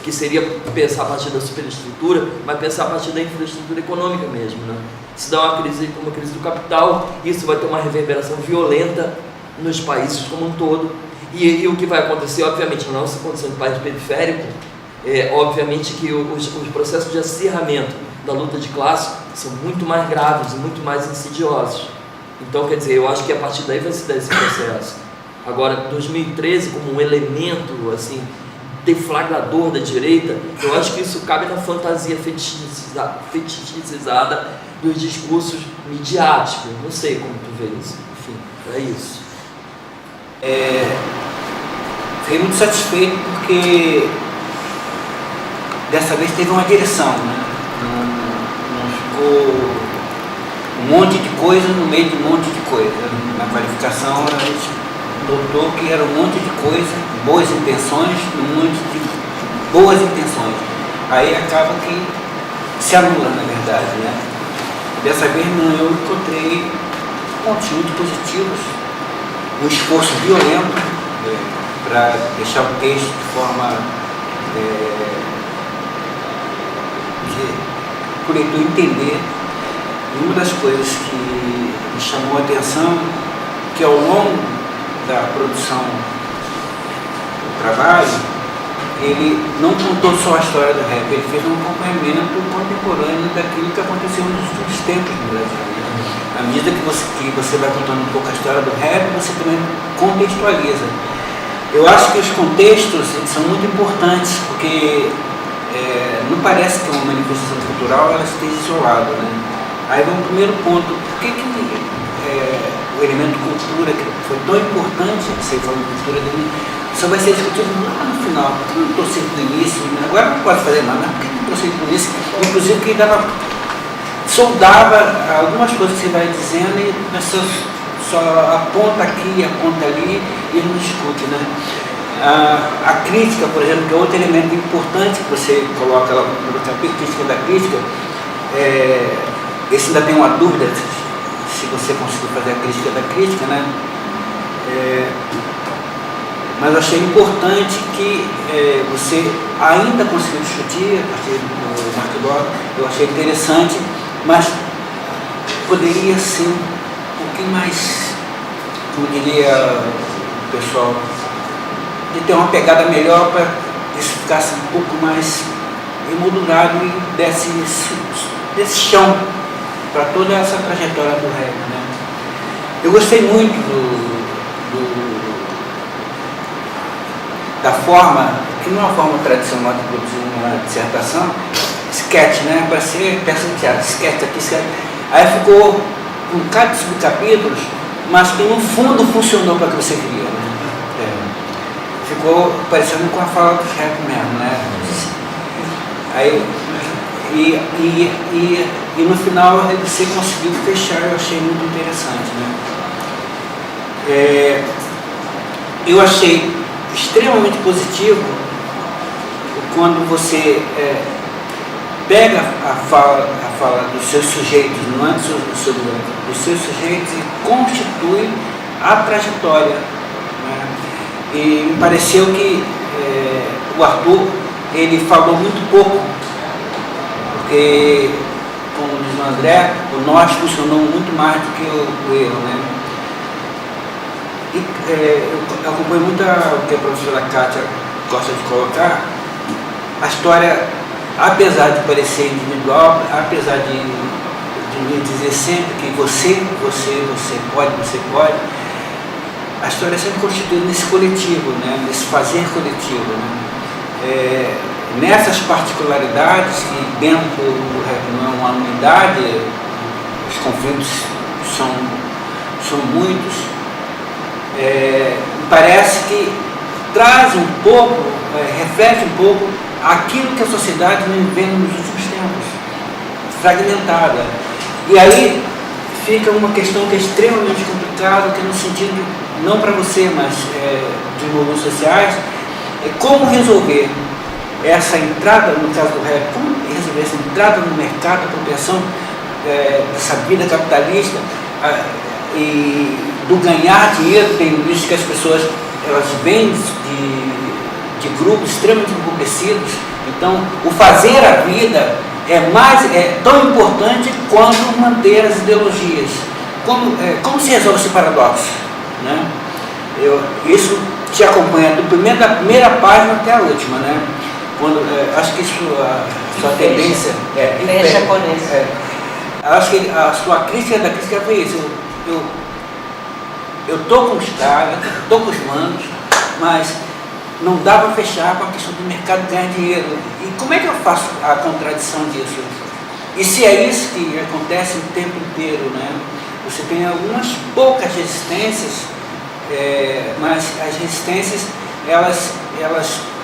que seria pensar a partir da superestrutura, mas pensar a partir da infraestrutura econômica mesmo, né? Se dá uma crise do capital, isso vai ter uma reverberação violenta nos países como um todo. E o que vai acontecer, obviamente, na nossa condição de país periférico, obviamente que os processos de acirramento da luta de classe são muito mais graves e muito mais insidiosos. Então, quer dizer, eu acho que a partir daí vai se dar esse processo. Agora, 2013, como um elemento, assim, deflagrador da direita, eu acho que isso cabe na fantasia fetichizada dos discursos midiáticos. Não sei como tu vê isso. Enfim, é isso. Fiquei muito satisfeito porque dessa vez teve uma direção, né? Não ficou um monte de coisa no meio de um monte de coisa. Na qualificação a gente notou que era um monte de coisa, boas intenções, um monte de boas intenções. Aí acaba que se anula, na verdade, né? Dessa vez não, eu encontrei pontos muito positivos, um esforço violento para deixar o texto de forma que o leitor entender. E uma das coisas que me chamou a atenção, que ao longo da produção do trabalho, ele não contou só a história do rap, ele fez um acompanhamento contemporâneo daquilo que aconteceu nos últimos tempos no Brasil. À medida que você vai contando um pouco a história do rap, você também contextualiza. Eu acho que os contextos são muito importantes, porque não parece que uma manifestação cultural ela esteja isolada, né? Aí vem o primeiro ponto: por que o elemento cultura, que foi tão importante, você falou de cultura, só vai ser discutido lá no final? Por que não trouxe no início? Agora não pode fazer mais, mas por que não trouxe no início? Inclusive que soldava algumas coisas que você vai dizendo e a pessoa só aponta aqui, aponta ali e não discute, né? A crítica, por exemplo, que é outro elemento importante que você coloca lá no capítulo, crítica da crítica, esse ainda tem uma dúvida se você conseguiu fazer a crítica da crítica, né? Mas eu achei importante que você ainda conseguiu discutir a partir do Mark Bloch. Eu achei interessante, mas poderia ser um pouquinho mais, como diria o pessoal, de ter uma pegada melhor para isso ficasse um pouco mais emoldurado e desse chão para toda essa trajetória do rap, né? Eu gostei muito da forma, que não é uma forma tradicional de produzir uma dissertação, sketch, né? Para ser peça de teatro, sketch aqui, sketch. Aí ficou um bocado de subcapítulos, mas que no fundo funcionou para o que você queria, né? Ficou parecendo com a fala do rap mesmo, né? Aí, e no final você conseguiu fechar, eu achei muito interessante, né? Eu achei extremamente positivo quando você pega a fala dos seus sujeitos, não é dos seus sujeitos, e constitui a trajetória, né? E me pareceu que o Arthur, ele falou muito pouco, porque, como diz o André, o nós funcionou muito mais do que o eu, né? E eu acompanho muito o que a professora Kátia gosta de colocar. A história, apesar de parecer individual, apesar de me dizer sempre que você pode, a história é sempre constituída nesse coletivo, né? Nesse fazer coletivo, né? Nessas particularidades, que dentro do rap não é uma unidade, os conflitos são muitos, parece que traz um pouco, reflete um pouco aquilo que a sociedade vem vivendo nos últimos tempos, fragmentada. E aí fica uma questão que é extremamente complicada, que é no sentido, não para você, mas de movimentos sociais, como resolver essa entrada, no caso do rap, como resolver essa entrada no mercado, a apropriação dessa vida capitalista e do ganhar dinheiro. Tem visto que as pessoas elas vêm de grupos extremamente empobrecidos, então o fazer a vida é tão importante quanto manter as ideologias. Como se resolve esse paradoxo, né? Isso te acompanha da primeira página até a última, né? Acho que a sua tendência fecha com isso. Acho que a sua crítica da crítica foi isso. Eu estou com os caras, estou com os manos, mas não dá para fechar com a questão do mercado ganhar dinheiro. E como é que eu faço a contradição disso? E se é isso que acontece o tempo inteiro, né? Você tem algumas poucas resistências, mas as resistências elas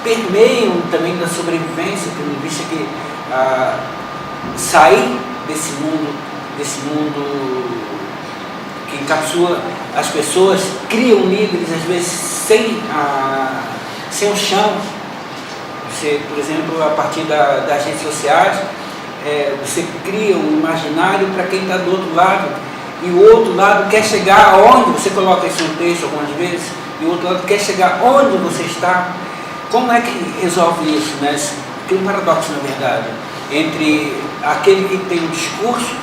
permeiam também da sobrevivência, tendo visto que sair desse mundo que encapsula as pessoas, criam líderes, às vezes sem o chão. Você, por exemplo, a partir das redes sociais, você cria um imaginário para quem está do outro lado, e o outro lado quer chegar aonde, você coloca isso no texto algumas vezes, e o outro lado quer chegar onde você está. Como é que resolve isso, né? Tem um paradoxo, na verdade, entre aquele que tem um discurso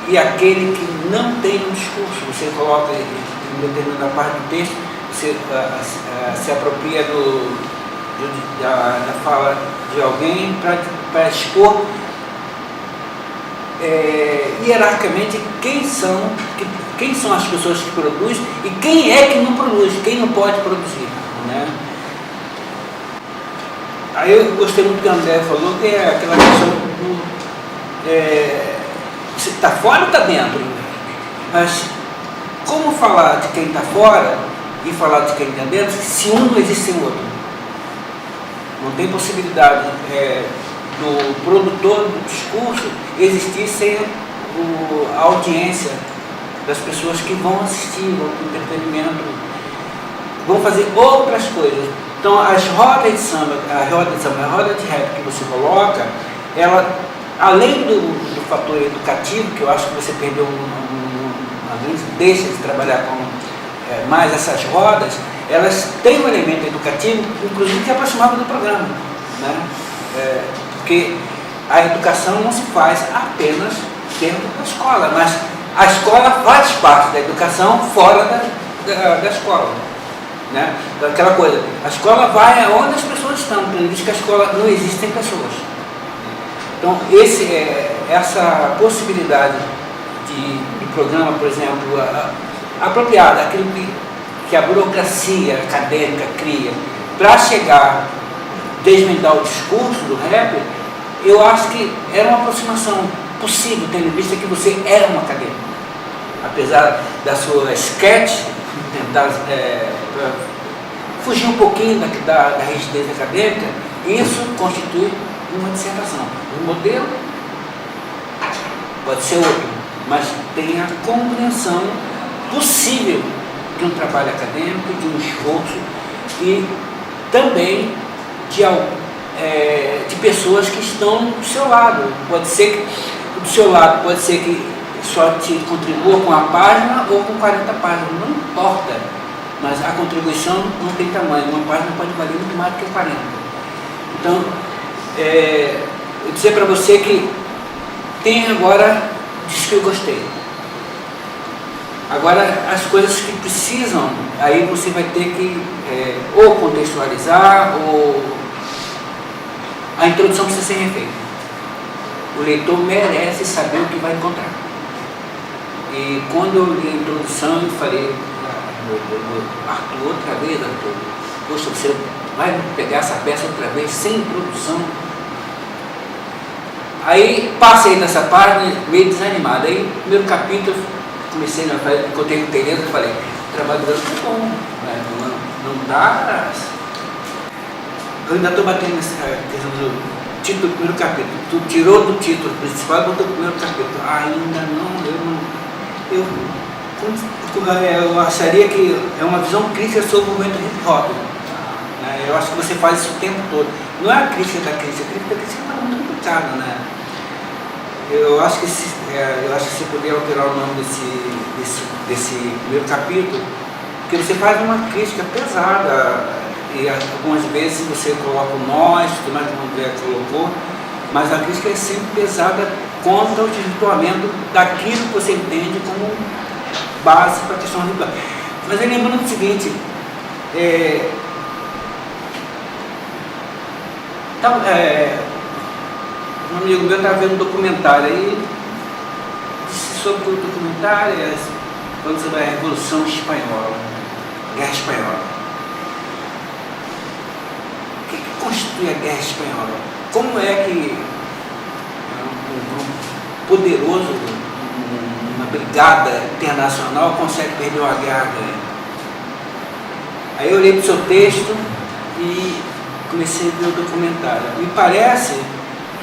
e aquele que não tem um discurso. Você coloca em determinada parte do texto, se apropria da fala de alguém para expor hierarquicamente quem são as pessoas que produzem e quem é que não produz, quem não pode produzir, né? Aí eu gostei muito que o André falou, que é aquela questão do se está fora ou está dentro, mas como falar de quem está fora e falar de quem está dentro se um não existe sem o outro? Não tem possibilidade do produtor do discurso existir sem a audiência das pessoas que vão assistir ao entretenimento, vão fazer outras coisas. Então as rodas de samba, a roda de rap que você coloca, ela, além do fator educativo, que eu acho que você perdeu deixa de trabalhar com mais essas rodas, elas têm um elemento educativo, inclusive que aproximava do programa, né? Porque a educação não se faz apenas dentro da escola, mas a escola faz parte da educação fora da escola, né? Aquela coisa, a escola vai aonde as pessoas estão, porque diz que a escola não existe sem pessoas. Então essa possibilidade de programa, por exemplo, apropriado, aquilo que a burocracia acadêmica cria para chegar, desvendar o discurso do rap, eu acho que era uma aproximação possível, tendo em vista que você era um acadêmico. Apesar da sua sketch, tentar fugir um pouquinho da rigidez acadêmica, isso constitui uma dissertação. Um modelo pode ser outro, mas tem a compreensão possível de um trabalho acadêmico, de um esforço e também de pessoas que estão do seu lado. Pode ser que do seu lado pode ser que só te contribua com a página ou com 40 páginas, não importa, mas a contribuição não tem tamanho, uma página pode valer muito mais do que 40. Então, eu dizer para você que tem agora, diz que eu gostei. Agora, as coisas que precisam, aí você vai ter que ou contextualizar, ou a introdução precisa ser refeita. O leitor merece saber o que vai encontrar. E quando eu li a introdução, eu falei, Arthur, outra vez, Arthur, poxa, você vai pegar essa peça outra vez, sem introdução? Aí, passei dessa página, meio desanimado. Aí, no primeiro capítulo, comecei, encontrei com o Tereza e falei, o trabalho do é bom, né? Não dá. Eu ainda estou batendo nessa questão do título do primeiro capítulo. Tu tirou do título principal e botou o primeiro capítulo. Ainda não, eu acharia que é uma visão crítica sobre o movimento hip hop. Né? Eu acho que você faz isso o tempo todo. Não é a crítica da crítica, a crítica da crítica é muito complicada, né? Eu acho que você poderia alterar o nome desse primeiro capítulo, porque você faz uma crítica pesada, e algumas vezes você coloca o nós, tudo mais que o André colocou, mas a crítica é sempre pesada contra o desvirtuamento daquilo que você entende como base para a questão ritual. Mas aí lembrando o seguinte, um amigo meu estava vendo um documentário aí, disse sobre o documentário, quando você vai à Revolução Espanhola, Guerra Espanhola. O que constitui a Guerra Espanhola? Como é que um grupo poderoso, uma brigada internacional consegue perder uma guerra ganha? Aí eu olhei para o seu texto e comecei a ver o documentário. Me parece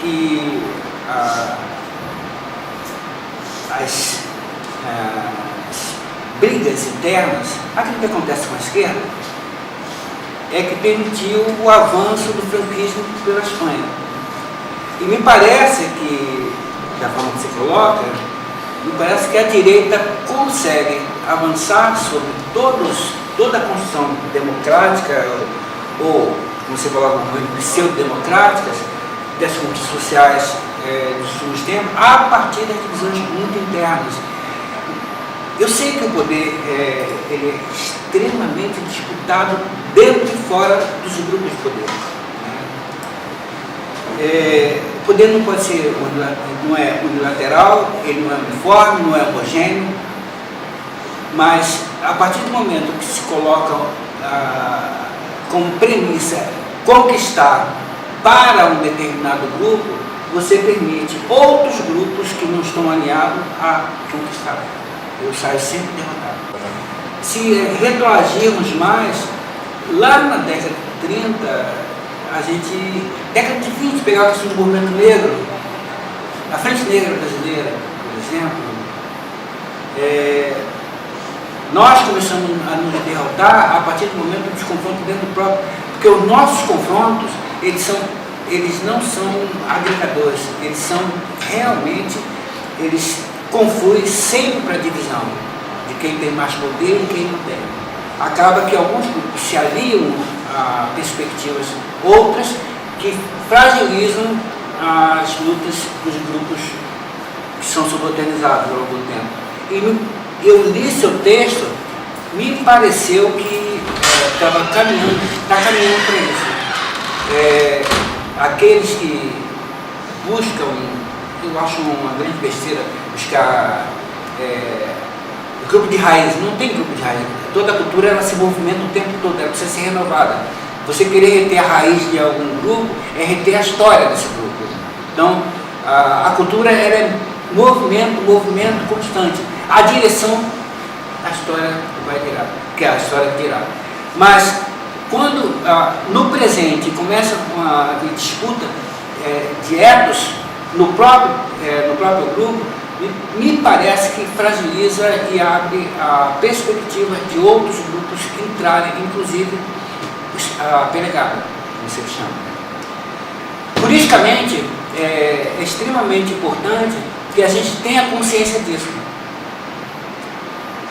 que as brigas internas, aquilo que acontece com a esquerda, é que permitiu o avanço do franquismo pela Espanha. E me parece que, da forma que você coloca, me parece que a direita consegue avançar sobre toda a construção democrática, ou, como você coloca, pseudo-democráticas, das conquistas sociais dos últimos tempos, a partir das divisões muito internas. Eu sei que o poder ele é extremamente disputado dentro e fora dos grupos de poder. O poder não pode ser, não é unilateral, ele não é uniforme, não é homogêneo, mas a partir do momento que se coloca como premissa conquistar para um determinado grupo, você permite outros grupos que não estão alinhados a conquistar. Eu saio sempre derrotado. Se retroagirmos mais, lá na década de 30, década de 20, pegar a questão do movimento negro, a Frente Negra Brasileira, por exemplo, nós começamos a nos derrotar a partir do momento dos confrontos dentro do próprio, porque os nossos confrontos, eles não são agregadores, eles são realmente, eles confluem sempre para a divisão de quem tem mais poder e quem não tem. Acaba que alguns grupos se aliam a perspectivas outras que fragilizam as lutas dos grupos que são subalternizados ao longo do tempo. E eu li seu texto, me pareceu que está caminhando para isso. Aqueles que buscam, eu acho uma grande besteira, buscar grupo de raiz. Não tem grupo de raiz. Toda a cultura ela se movimenta o tempo todo, ela precisa ser renovada. Você querer reter a raiz de algum grupo é reter a história desse grupo. Então, a cultura ela é movimento constante. A direção, a história vai virar, que é a história que irá. Mas, quando no presente começa a haver disputa de etos no próprio grupo, me parece que fragiliza e abre a perspectiva de outros grupos entrarem, inclusive a pelegada, como se chama. Politicamente, é extremamente importante que a gente tenha consciência disso.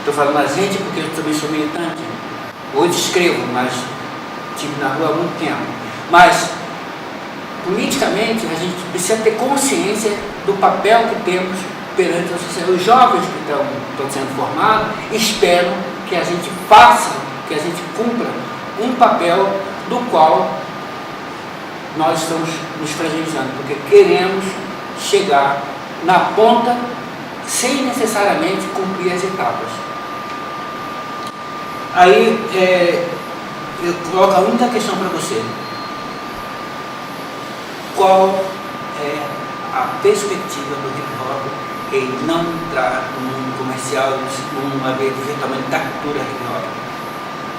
Estou falando a gente porque eu também sou militante. Hoje escrevo, mas estive na rua há muito tempo. Mas, politicamente, a gente precisa ter consciência do papel que temos perante a sociedade. Os jovens que estão sendo formados esperam que a gente faça, que a gente cumpra um papel do qual nós estamos nos fragilizando, porque queremos chegar na ponta sem necessariamente cumprir as etapas. Aí eu coloco a única questão para você: qual é a perspectiva do hip hop em não entrar no mundo comercial, numa vez eventualmente da cultura hip hop?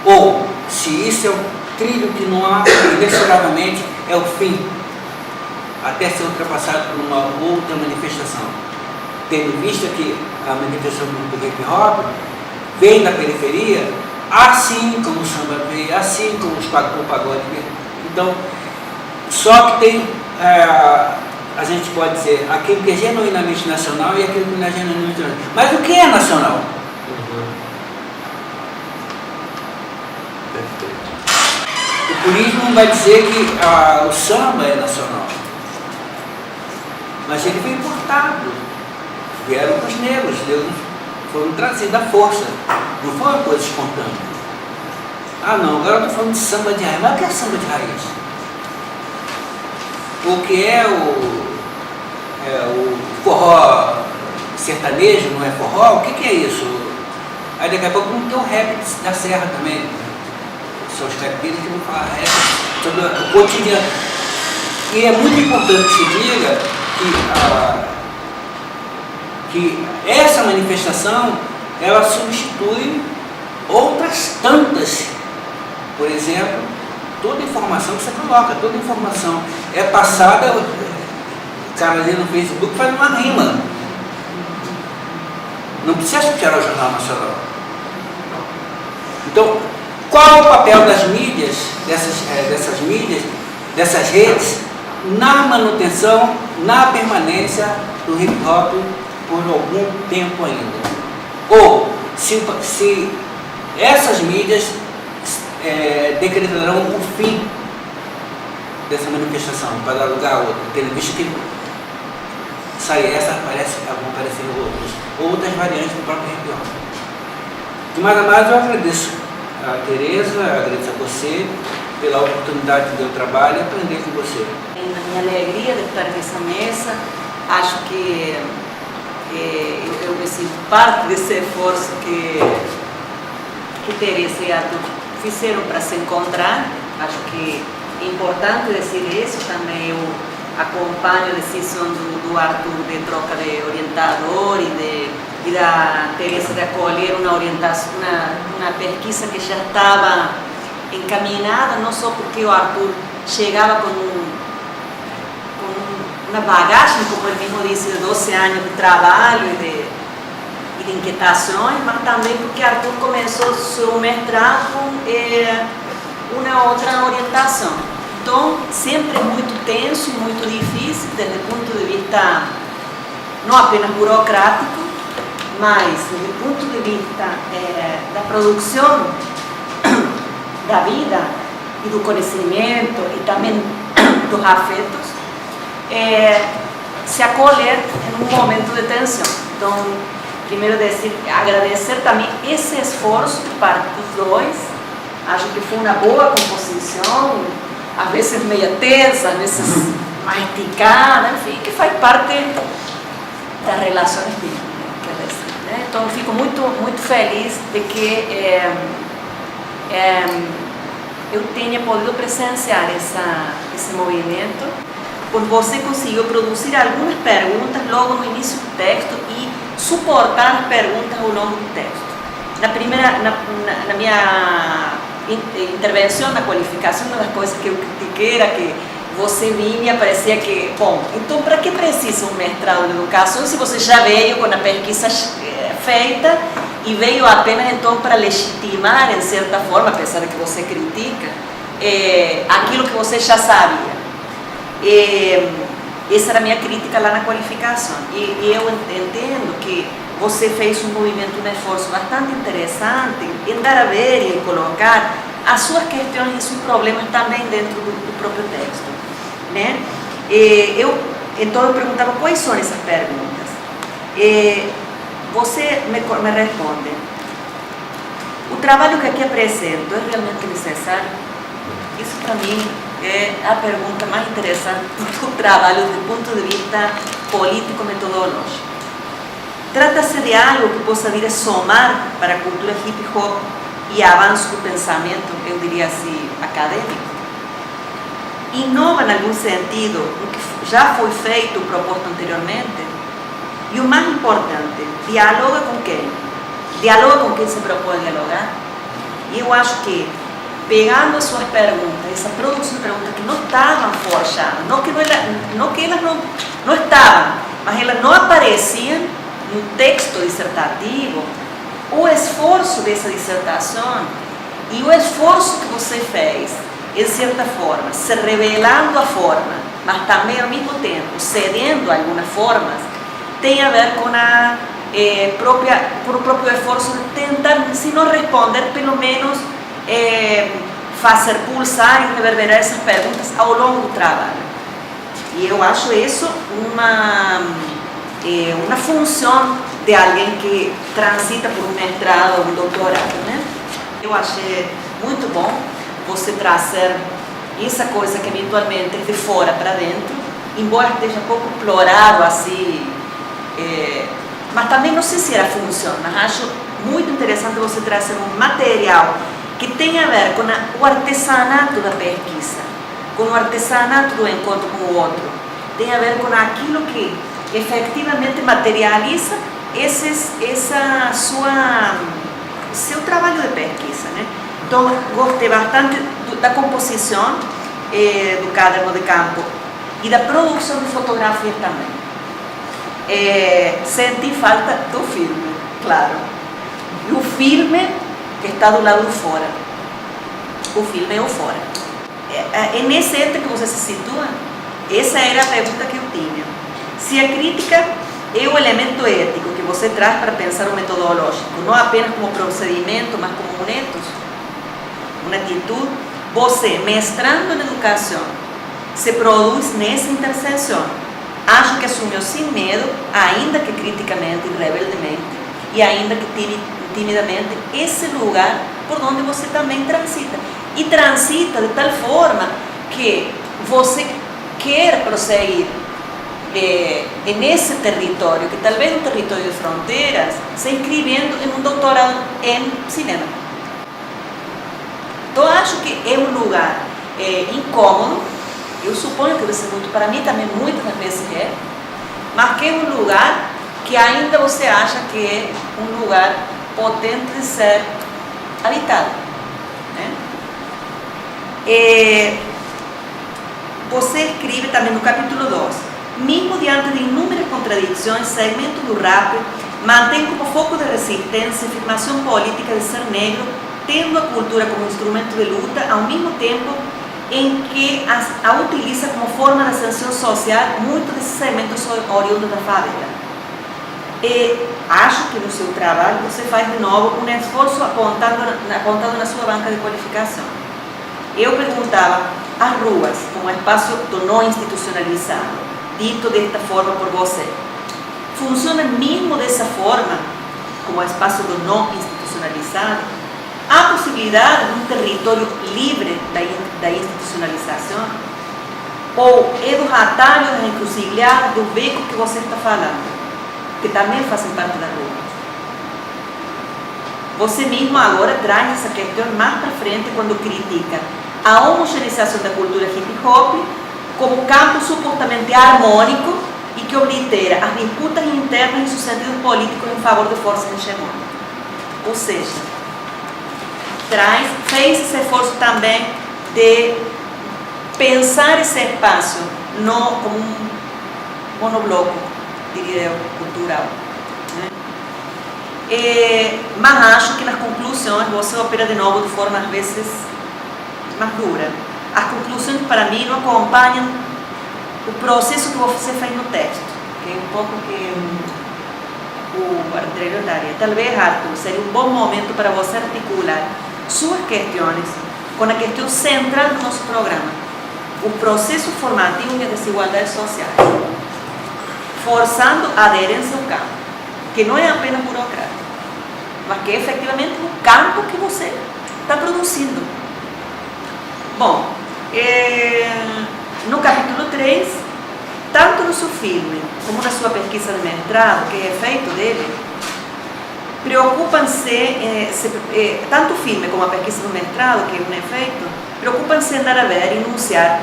Ou se isso é um trilho que não há, inexoravelmente é o fim, até ser ultrapassado por uma outra manifestação, tendo visto que a manifestação do hip hop vem da periferia, assim como o samba veio, assim como o pagode veio. Então, só que tem, a gente pode dizer, aquilo que é genuinamente nacional e aquilo que não é genuinamente nacional. Mas o que é nacional? O purismo vai dizer que o samba é nacional, mas ele foi importado, vieram com os negros, foram trazidos à força, não foi uma coisa espontânea. Ah não, agora eu estou falando de samba de raiz. Mas o que é samba de raiz? O que é o forró sertanejo, não é forró? O que é isso? Aí daqui a pouco não tem o rap da serra também. São os caipiras que vão falar rap sobre o cotidiano. E é muito importante que se diga que essa manifestação ela substitui outras tantas. Por exemplo, toda informação que você coloca, toda informação é passada, o cara ali no Facebook faz uma rima. Não precisa esperar o Jornal Nacional. Então, qual é o papel das mídias, dessas mídias, dessas redes, na manutenção, na permanência do hip hop por algum tempo ainda? Ou se essas mídias decretarão o fim dessa manifestação para dar lugar a outra, tendo visto que sai essa, vão aparecer outras variantes do próprio hip hop. De mais a mais, eu agradeço a Tereza, agradeço a você pela oportunidade de eu trabalhar e aprender com você. Na minha alegria de estar nessa mesa, acho que eu me sinto parte desse esforço que Teresa e Arthur fizeram para se encontrar. Acho que é importante dizer isso. Também eu acompanho a decisão do Arthur de troca de orientador e da Teresa de acolher uma orientação, uma pesquisa que já estava encaminhada, não só porque o Arthur chegava com uma bagagem, como ele mesmo disse, de 12 anos de trabalho e de inquietações, mas também porque Arthur começou seu mestrado com uma outra orientação. Então, sempre muito tenso e muito difícil, desde o ponto de vista não apenas burocrático, mas do ponto de vista da produção da vida e do conhecimento e também dos afetos, se acolher em um momento de tensão. Então, primeiro agradecer também esse esforço por parte dos dois. Acho que foi uma boa composição, às vezes meio tensa, às vezes mais esticada, enfim, que faz parte das relações de né? Então, fico muito feliz de que eu tenha podido presenciar esse movimento, porque você conseguiu produzir algumas perguntas logo no início do texto e suportar as perguntas ao longo do texto. Na minha intervenção, na qualificação, uma das coisas que eu critiquei era que você vinha e parecia que, bom, então para que precisa um mestrado de educação se você já veio com a pesquisa feita e veio apenas então para legitimar, em certa forma, apesar de que você critica, aquilo que você já sabia. Essa era a minha crítica lá na qualificação. E eu entendo que você fez um movimento, um esforço bastante interessante em dar a ver e em colocar as suas questões e seus problemas também dentro do próprio texto, né? Então eu perguntava quais são essas perguntas. Você me responde: o trabalho que aqui apresento é realmente necessário? Isso para mim é a pergunta mais interessante do trabalho do ponto de vista político-metodológico. Trata-se de algo que possa vir a somar para a cultura hip-hop e avanço do pensamento, eu diria assim, acadêmico? Inova em algum sentido o que já foi feito ou proposto anteriormente? E o mais importante, dialoga com quem? Dialoga com quem se propõe dialogar? E eu acho que, pegando as suas perguntas, essa produção de perguntas que não estavam forjadas, não que elas não estavam, mas elas não apareciam no texto dissertativo, o esforço dessa dissertação e o esforço que você fez, em certa forma, se revelando a forma, mas também ao mesmo tempo cedendo algumas formas, tem a ver com o próprio esforço de tentar, se não responder, pelo menos fazer pulsar e reverberar essas perguntas ao longo do trabalho. E eu acho isso uma função de alguém que transita por um mestrado ou um doutorado, né? Eu achei muito bom você trazer essa coisa que eventualmente é de fora para dentro, embora esteja pouco explorado assim, mas também não sei se era função, mas acho muito interessante você trazer um material que tem a ver com o artesanato da pesquisa, com o artesanato do encontro com o outro, tem a ver com aquilo que efetivamente materializa seu trabalho de pesquisa, né? Então, gostei bastante da composição do caderno de campo e da produção de fotografias também. Senti falta do filme, claro. E o filme que está do lado de fora. O filme é o fora. É nesse ente que você se situa? Essa era a pergunta que eu tinha. Se a crítica é o elemento ético que você traz para pensar o metodológico, não apenas como procedimento, mas como um ethos, uma atitude, você, mestrando na educação, se produz nessa interseção. Acho que assumiu sem medo, ainda que criticamente e rebeldemente, e ainda que timidamente, esse lugar por onde você também transita. E transita de tal forma que você quer prosseguir nesse território, que talvez é um território de fronteiras, se inscrevendo em um doutorado em cinema. Então, acho que é um lugar incômodo, eu suponho que vai ser muito, para mim também muitas vezes mas que é um lugar que ainda você acha que é um lugar potente de ser habitado, né? Você escreve também no capítulo 2, mesmo diante de inúmeras contradições, segmento do rap mantém como foco de resistência a afirmação política de ser negro, tendo a cultura como instrumento de luta, ao mesmo tempo em que a utiliza como forma de ascensão social muitos desses segmentos oriundos da favela. Acho que no seu trabalho você faz de novo um esforço apontado na sua banca de qualificação. Eu perguntava, as ruas, como espaço do não institucionalizado, dito desta forma por você, funciona mesmo dessa forma, como espaço do não institucionalizado? Há possibilidade de um território livre da institucionalização? Ou é do atalho, da encruzilhada, do beco que você está falando, que também fazem parte da rua? Você mesmo agora traz essa questão mais para frente quando critica a homogeneização da cultura hip-hop como campo supostamente harmônico e que oblitera as disputas internas em seu sentido político em favor de forças hegemônicas. Ou seja, fez esse esforço também de pensar esse espaço não como um monobloco, diria eu, cultural, né? Mas acho que nas conclusões você opera de novo de forma às vezes mais dura. As conclusões para mim não acompanham o processo que você fez no texto, que é um pouco que o André daria. Talvez, Arthur, seria um bom momento para você articular suas questões com a questão central do nosso programa, o processo formativo e a desigualdade social, forçando a aderência ao campo, que não é apenas burocrático, mas que é efetivamente o campo que você está produzindo. Bom, no capítulo 3, tanto no seu filme como na sua pesquisa de mestrado, que é feito dele, preocupam-se, tanto o filme como a pesquisa do mestrado, que é um efeito, preocupam-se em dar a ver, enunciar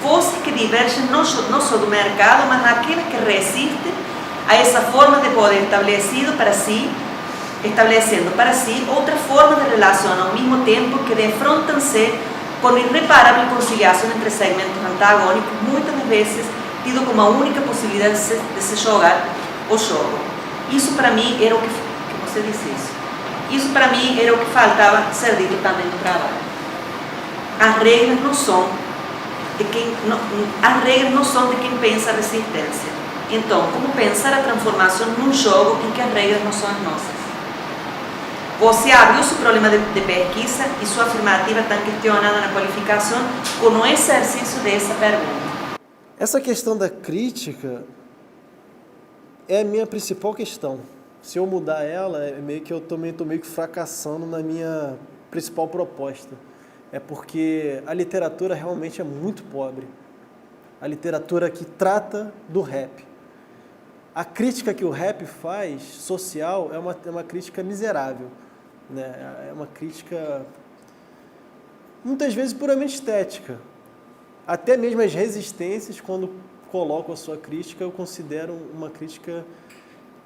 vozes que divergem não só do mercado, mas aquelas que resistem a essa forma de poder estabelecendo para si outra forma de relação, ao mesmo tempo que defrontam-se com irreparável conciliação entre segmentos antagônicos, muitas vezes tido como a única possibilidade de se jogar o jogo. Isso para mim era o que você disse isso para mim era o que faltava ser dito também no trabalho. As regras não são de quem pensa a resistência. Então, como pensar a transformação num jogo em que as regras não são as nossas? Você abriu seu problema de pesquisa e sua afirmativa está questionada na qualificação com o exercício dessa pergunta. Essa questão da crítica é a minha principal questão. Se eu mudar ela, é meio que eu também estou meio que fracassando na minha principal proposta. É porque a literatura realmente é muito pobre. A literatura que trata do rap. A crítica que o rap faz, social, é uma crítica miserável, né? É uma crítica, muitas vezes, puramente estética. Até mesmo as resistências, quando colocam a sua crítica, eu considero uma crítica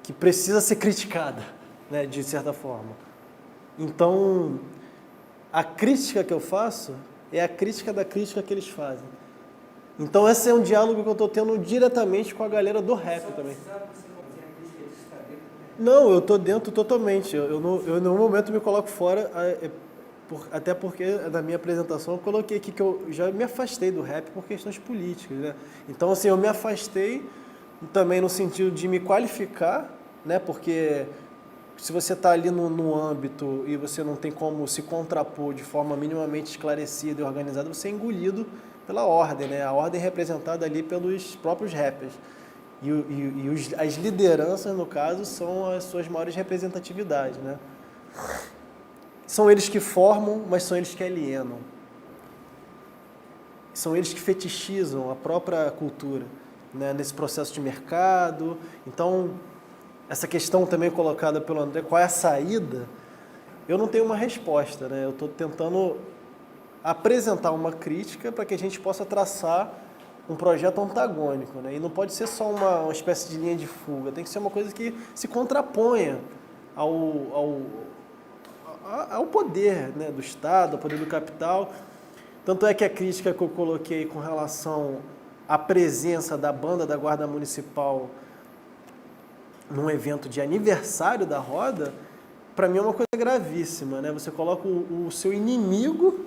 que precisa ser criticada, né, de certa forma. Então, a crítica que eu faço é a crítica da crítica que eles fazem. Então, esse é um diálogo que eu estou tendo diretamente com a galera do rap também. Não, eu estou dentro totalmente. Eu no momento me coloco fora, até porque na minha apresentação eu coloquei aqui que eu já me afastei do rap por questões políticas, né? Então, assim, eu me afastei também no sentido de me qualificar, né? Porque se você está ali no âmbito e você não tem como se contrapor de forma minimamente esclarecida e organizada, você é engolido pela ordem, né? A ordem é representada ali pelos próprios rappers. As lideranças, no caso, são as suas maiores representatividades, né? são eles que formam, mas são eles que alienam. São eles que fetichizam a própria cultura, né, nesse processo de mercado. Então, essa questão também colocada pelo André, qual é a saída? Eu não tenho uma resposta, né? Eu estou tentando apresentar uma crítica para que a gente possa traçar um projeto antagônico, né? E não pode ser só uma espécie de linha de fuga, tem que ser uma coisa que se contraponha ao poder, né, do Estado, ao poder do capital. Tanto é que a crítica que eu coloquei com relação à presença da banda da Guarda Municipal num evento de aniversário da roda, para mim é uma coisa gravíssima, né? Você coloca o seu inimigo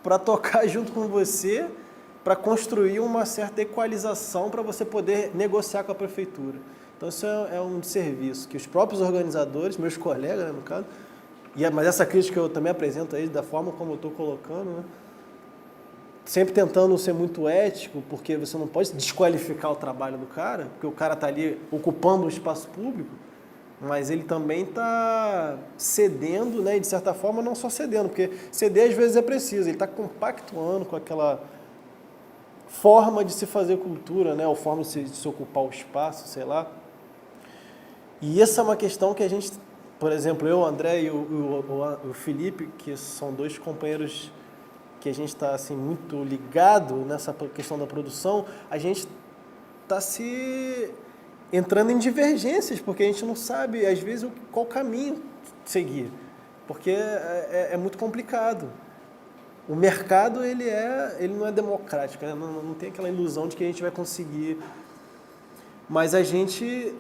para tocar junto com você, para construir uma certa equalização para você poder negociar com a prefeitura. Então isso é um desserviço que os próprios organizadores, meus colegas, né, no caso, mas essa crítica eu também apresento aí da forma como eu estou colocando, né? Sempre tentando ser muito ético, porque você não pode desqualificar o trabalho do cara, porque o cara está ali ocupando um espaço público, mas ele também está cedendo, né? E de certa forma não só cedendo, porque ceder às vezes é preciso, ele está compactuando com aquela forma de se fazer cultura, né? Ou forma de se ocupar o espaço, sei lá. E essa é uma questão que a gente, por exemplo, eu, o André e o Felipe, que são dois companheiros que a gente está assim, muito ligado nessa questão da produção, a gente está se entrando em divergências, porque a gente não sabe, às vezes, qual caminho seguir, porque é muito complicado. O mercado, ele não é democrático, né? Não tem aquela ilusão de que a gente vai conseguir, mas a gente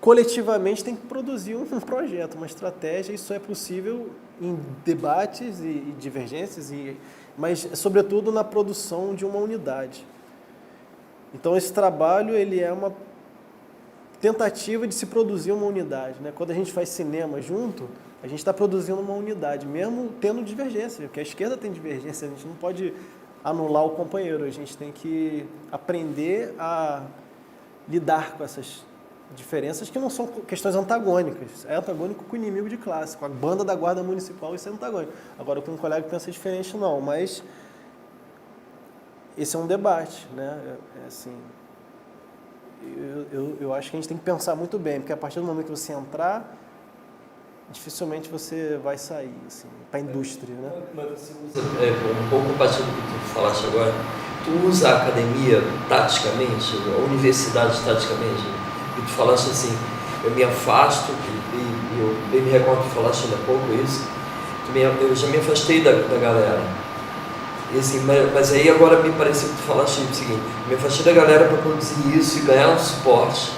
coletivamente tem que produzir um projeto, uma estratégia, isso é possível em debates e divergências, mas sobretudo na produção de uma unidade. Então esse trabalho ele é uma tentativa de se produzir uma unidade, né? Quando a gente faz cinema junto, a gente está produzindo uma unidade, mesmo tendo divergência, porque a esquerda tem divergência, a gente não pode anular o companheiro, a gente tem que aprender a lidar com essas diferenças que não são questões antagônicas. É antagônico com o inimigo de classe, com a banda da Guarda Municipal, isso é antagônico. Agora, com um colega que pensa diferente, não. Mas esse é um debate, né? Assim, eu acho que a gente tem que pensar muito bem, porque a partir do momento que você entrar, dificilmente você vai sair, assim, para a indústria, né? Mas você usa, um pouco partindo do que tu falaste agora, tu usa a academia taticamente, a universidade taticamente, e tu falaste assim, eu me afasto, e eu bem me recordo que tu falaste ainda há pouco isso, eu já me afastei da galera. E assim, mas aí agora me pareceu que tu falaste o seguinte, me afastei da galera para produzir isso e ganhar um suporte.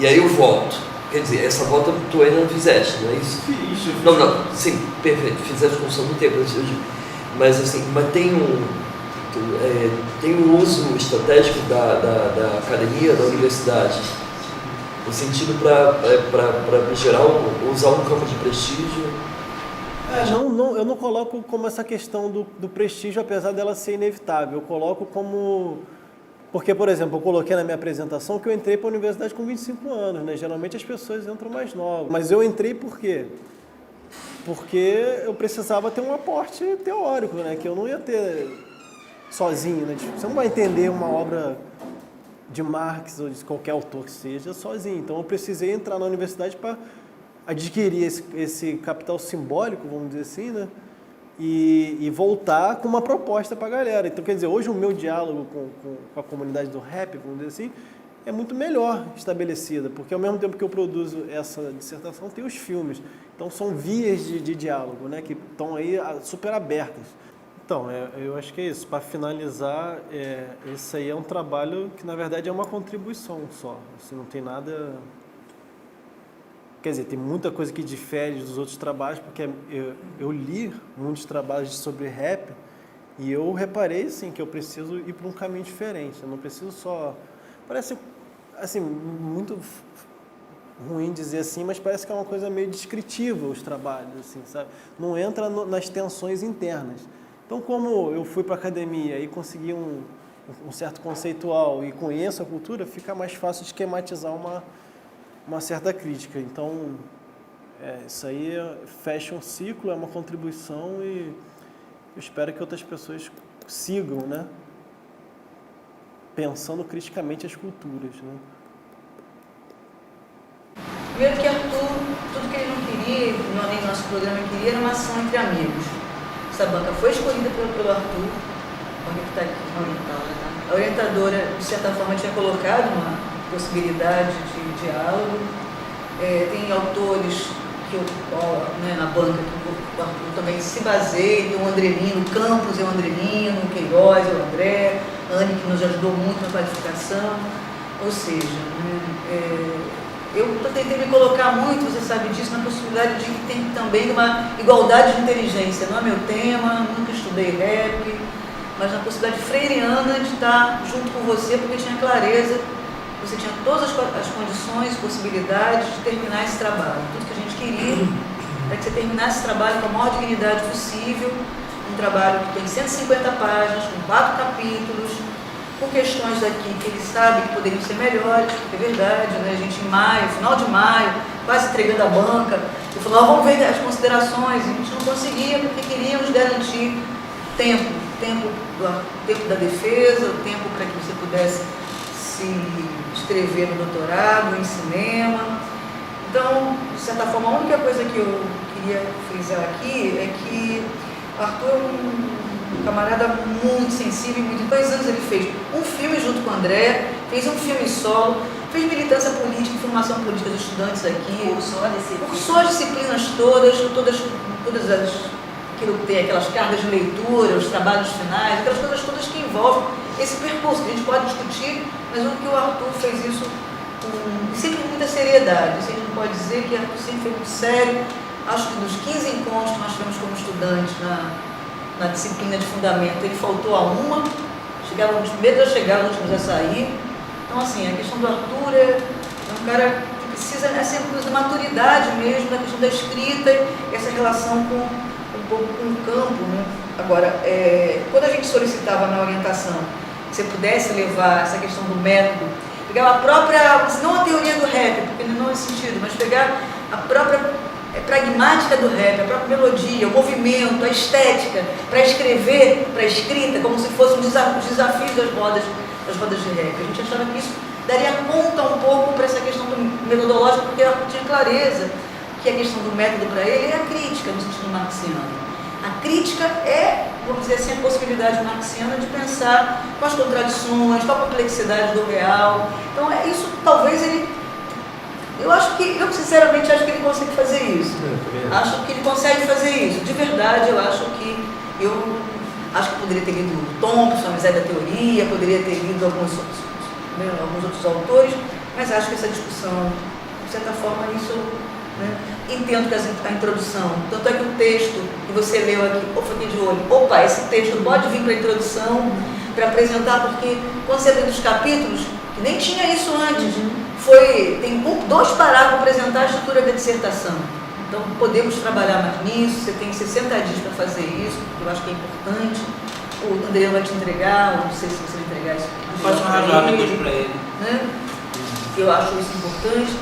E aí eu volto. Quer dizer, essa volta tu ainda não fizeste, não é isso? Fiz. Não, sim, perfeito, fizeste com som do tempo, mas assim, mas tem um uso estratégico da academia, da universidade, no sentido para geral usar um campo de prestígio. Eu não coloco como essa questão do prestígio, apesar dela ser inevitável. Eu coloco como... Porque, por exemplo, eu coloquei na minha apresentação que eu entrei para a universidade com 25 anos, né? Geralmente as pessoas entram mais novas. Mas eu entrei por quê? Porque eu precisava ter um aporte teórico, né? Que eu não ia ter sozinho, né? Você não vai entender uma obra de Marx ou de qualquer autor que seja sozinho. Então eu precisei entrar na universidade para adquirir esse capital simbólico, vamos dizer assim, né? E voltar com uma proposta para a galera. Então, quer dizer, hoje o meu diálogo com a comunidade do rap, vamos dizer assim, é muito melhor estabelecida, porque ao mesmo tempo que eu produzo essa dissertação, tem os filmes. Então, são vias de diálogo, né, que estão aí super abertas. Então, eu acho que é isso. Para finalizar, esse aí é um trabalho que, na verdade, é uma contribuição só. Assim, não tem nada... Quer dizer, tem muita coisa que difere dos outros trabalhos, porque eu li muitos trabalhos sobre rap e eu reparei, assim, que eu preciso ir para um caminho diferente. Eu não preciso só... Parece, assim, muito ruim dizer assim, mas parece que é uma coisa meio descritiva os trabalhos, assim, sabe? Não entra nas tensões internas. Então, como eu fui para a academia e consegui um certo conceitual e conheço a cultura, fica mais fácil de esquematizar uma certa crítica. Então, Isso aí fecha um ciclo, é uma contribuição e eu espero que outras pessoas sigam, né? Pensando criticamente as culturas, né? Primeiro que Arthur, tudo que ele não queria, nem nosso programa queria, era uma ação entre amigos. Essa banca foi escolhida pelo Arthur, que está aqui, a orientadora, de certa forma, tinha colocado uma possibilidade de diálogo. Tem autores que na banca que o Arthur também se baseia, tem o Andrelino, o Campos é o Andrelino, o Queiroz é o André, a Anne que nos ajudou muito na qualificação, ou seja, eu tentei me colocar muito, você sabe disso, na possibilidade de que tem também uma igualdade de inteligência, não é meu tema, nunca estudei rap, mas na possibilidade freiriana de estar junto com você, porque tinha clareza, você tinha todas as condições, possibilidades de terminar esse trabalho. Tudo que a gente queria era que você terminasse esse trabalho com a maior dignidade possível, um trabalho que tem 150 páginas, com 4 capítulos, com questões daqui que ele sabe que poderiam ser melhores, porque é verdade, né? A gente em maio, final de maio, quase entregando a banca, ele falou, vamos ver as considerações, e a gente não conseguia porque queríamos garantir tempo da defesa, o tempo para que você pudesse se inscrever no doutorado, em cinema. Então, de certa forma, a única coisa que eu queria frisar aqui é que o Arthur é um camarada muito sensível, em 2 anos ele fez um filme junto com o André, fez um filme solo, fez militância política e formação política dos estudantes aqui, cursou as disciplinas todas aquilo que tem, aquelas cargas de leitura, os trabalhos finais, aquelas coisas todas que envolvem esse percurso, que a gente pode discutir, mas o que o Arthur fez isso sempre com muita seriedade. A gente não pode dizer que Arthur sempre foi muito sério. Acho que dos 15 encontros que nós tivemos como estudantes na disciplina de fundamento, ele faltou a uma, chegava os primeiros a chegar, os últimos a sair. Então, assim, a questão do Arthur é um cara que precisa, essa coisa da maturidade mesmo, da questão da escrita, essa relação com o campo, né? Agora, quando a gente solicitava na orientação que você pudesse levar essa questão do método, pegar a própria, não a teoria do rap, porque não é esse sentido, mas pegar a própria pragmática do rap, a própria melodia, o movimento, a estética, para escrever, para a escrita, como se fossem os desafios das rodas de rap. A gente achava que isso daria conta um pouco para essa questão metodológica, porque ela tinha clareza que a questão do método para ele é a crítica, no sentido marxiano. A crítica é, vamos dizer assim, a possibilidade marxiana de pensar com as contradições, com a complexidade do real. Então, isso talvez ele... Eu sinceramente acho que ele consegue fazer isso. Acho que ele consegue fazer isso. De verdade, eu acho que poderia ter lido Thompson, a Miséria da Teoria, poderia ter lido alguns outros autores, mas acho que essa discussão, de certa forma, isso... Entendo que a introdução, tanto é que o texto que você leu aqui, fiquei de olho, esse texto pode vir para a introdução, para apresentar, porque quando você lê os capítulos, que nem tinha isso antes, tem 2 parágrafos para apresentar a estrutura da dissertação. Então podemos trabalhar mais nisso, você tem 60 dias para fazer isso, porque eu acho que é importante. O André vai te entregar, não sei se você vai entregar isso. Faço um razoável para ele. Né? Eu acho isso importante.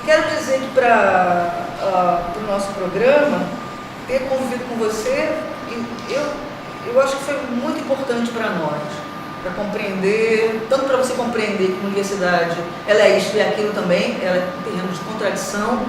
Quero dizer que para o nosso programa, ter convivido com você, eu acho que foi muito importante para nós, para compreender, tanto para você compreender que a universidade ela é isso e aquilo também, ela é um terreno de contradição,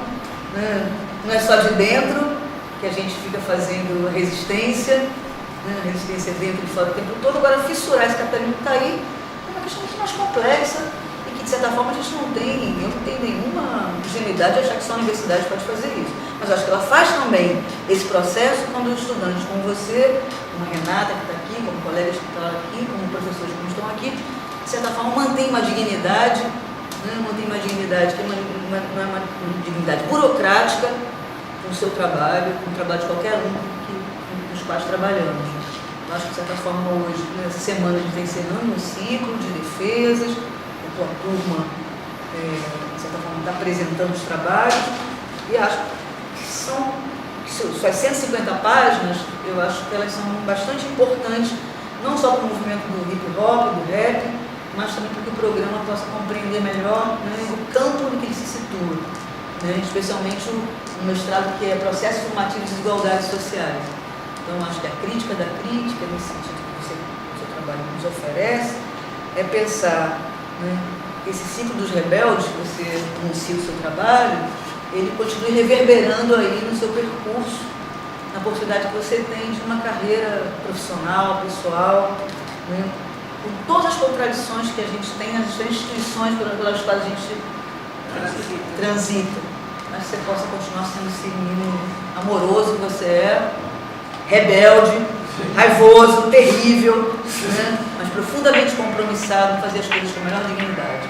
né? Não é só de dentro que a gente fica fazendo resistência, né? Resistência dentro e fora o tempo todo. Agora, fissurar esse capitalismo que está aí é uma questão muito mais complexa. De certa forma, eu não tenho nenhuma ingenuidade de achar que só a universidade pode fazer isso. Mas acho que ela faz também esse processo quando estudantes como você, como a Renata, que está aqui, como colegas que estão aqui, como professores que estão aqui, de certa forma, mantém uma dignidade, né? Mantém uma dignidade que não é uma dignidade burocrática com o seu trabalho, com o trabalho de qualquer um dos quais trabalhamos. Eu acho que, de certa forma, hoje, nessa semana, a gente está encerrando um ciclo de defesas. A turma, de certa forma, está apresentando os trabalhos e acho que suas 150 páginas, eu acho que elas são bastante importantes, não só para o movimento do hip hop, do rap, mas também para que o programa possa compreender melhor, né, o campo em que ele se situa. né? Especialmente um mestrado que é Processo Formativo de Desigualdades Sociais. Então, acho que a crítica da crítica, nesse sentido que o seu trabalho nos oferece, é pensar, né, esse ciclo dos rebeldes, que você anuncia o seu trabalho, ele continue reverberando aí no seu percurso, na possibilidade que você tem de uma carreira profissional, pessoal, né, com todas as contradições que a gente tem nas diferentes instituições pelas quais a gente transita. Mas que você possa continuar sendo esse menino amoroso que você é, rebelde, raivoso, terrível, né? Mas profundamente compromissado em fazer as coisas com a melhor dignidade.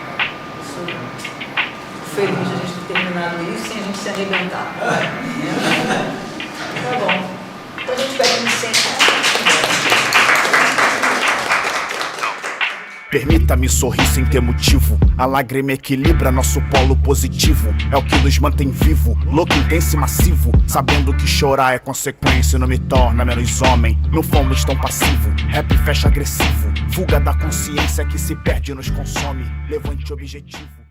Fico feliz de a gente ter terminado isso sem a gente se arrebentar. Né? Tá bom. Então a gente pede licença. Permita-me sorrir sem ter motivo. A lágrima equilibra nosso polo positivo. É o que nos mantém vivo, louco, intenso e massivo. Sabendo que chorar é consequência, não me torna menos homem. Não fomos tão passivo, rap fecha agressivo. Fuga da consciência que se perde e nos consome. Levante objetivo.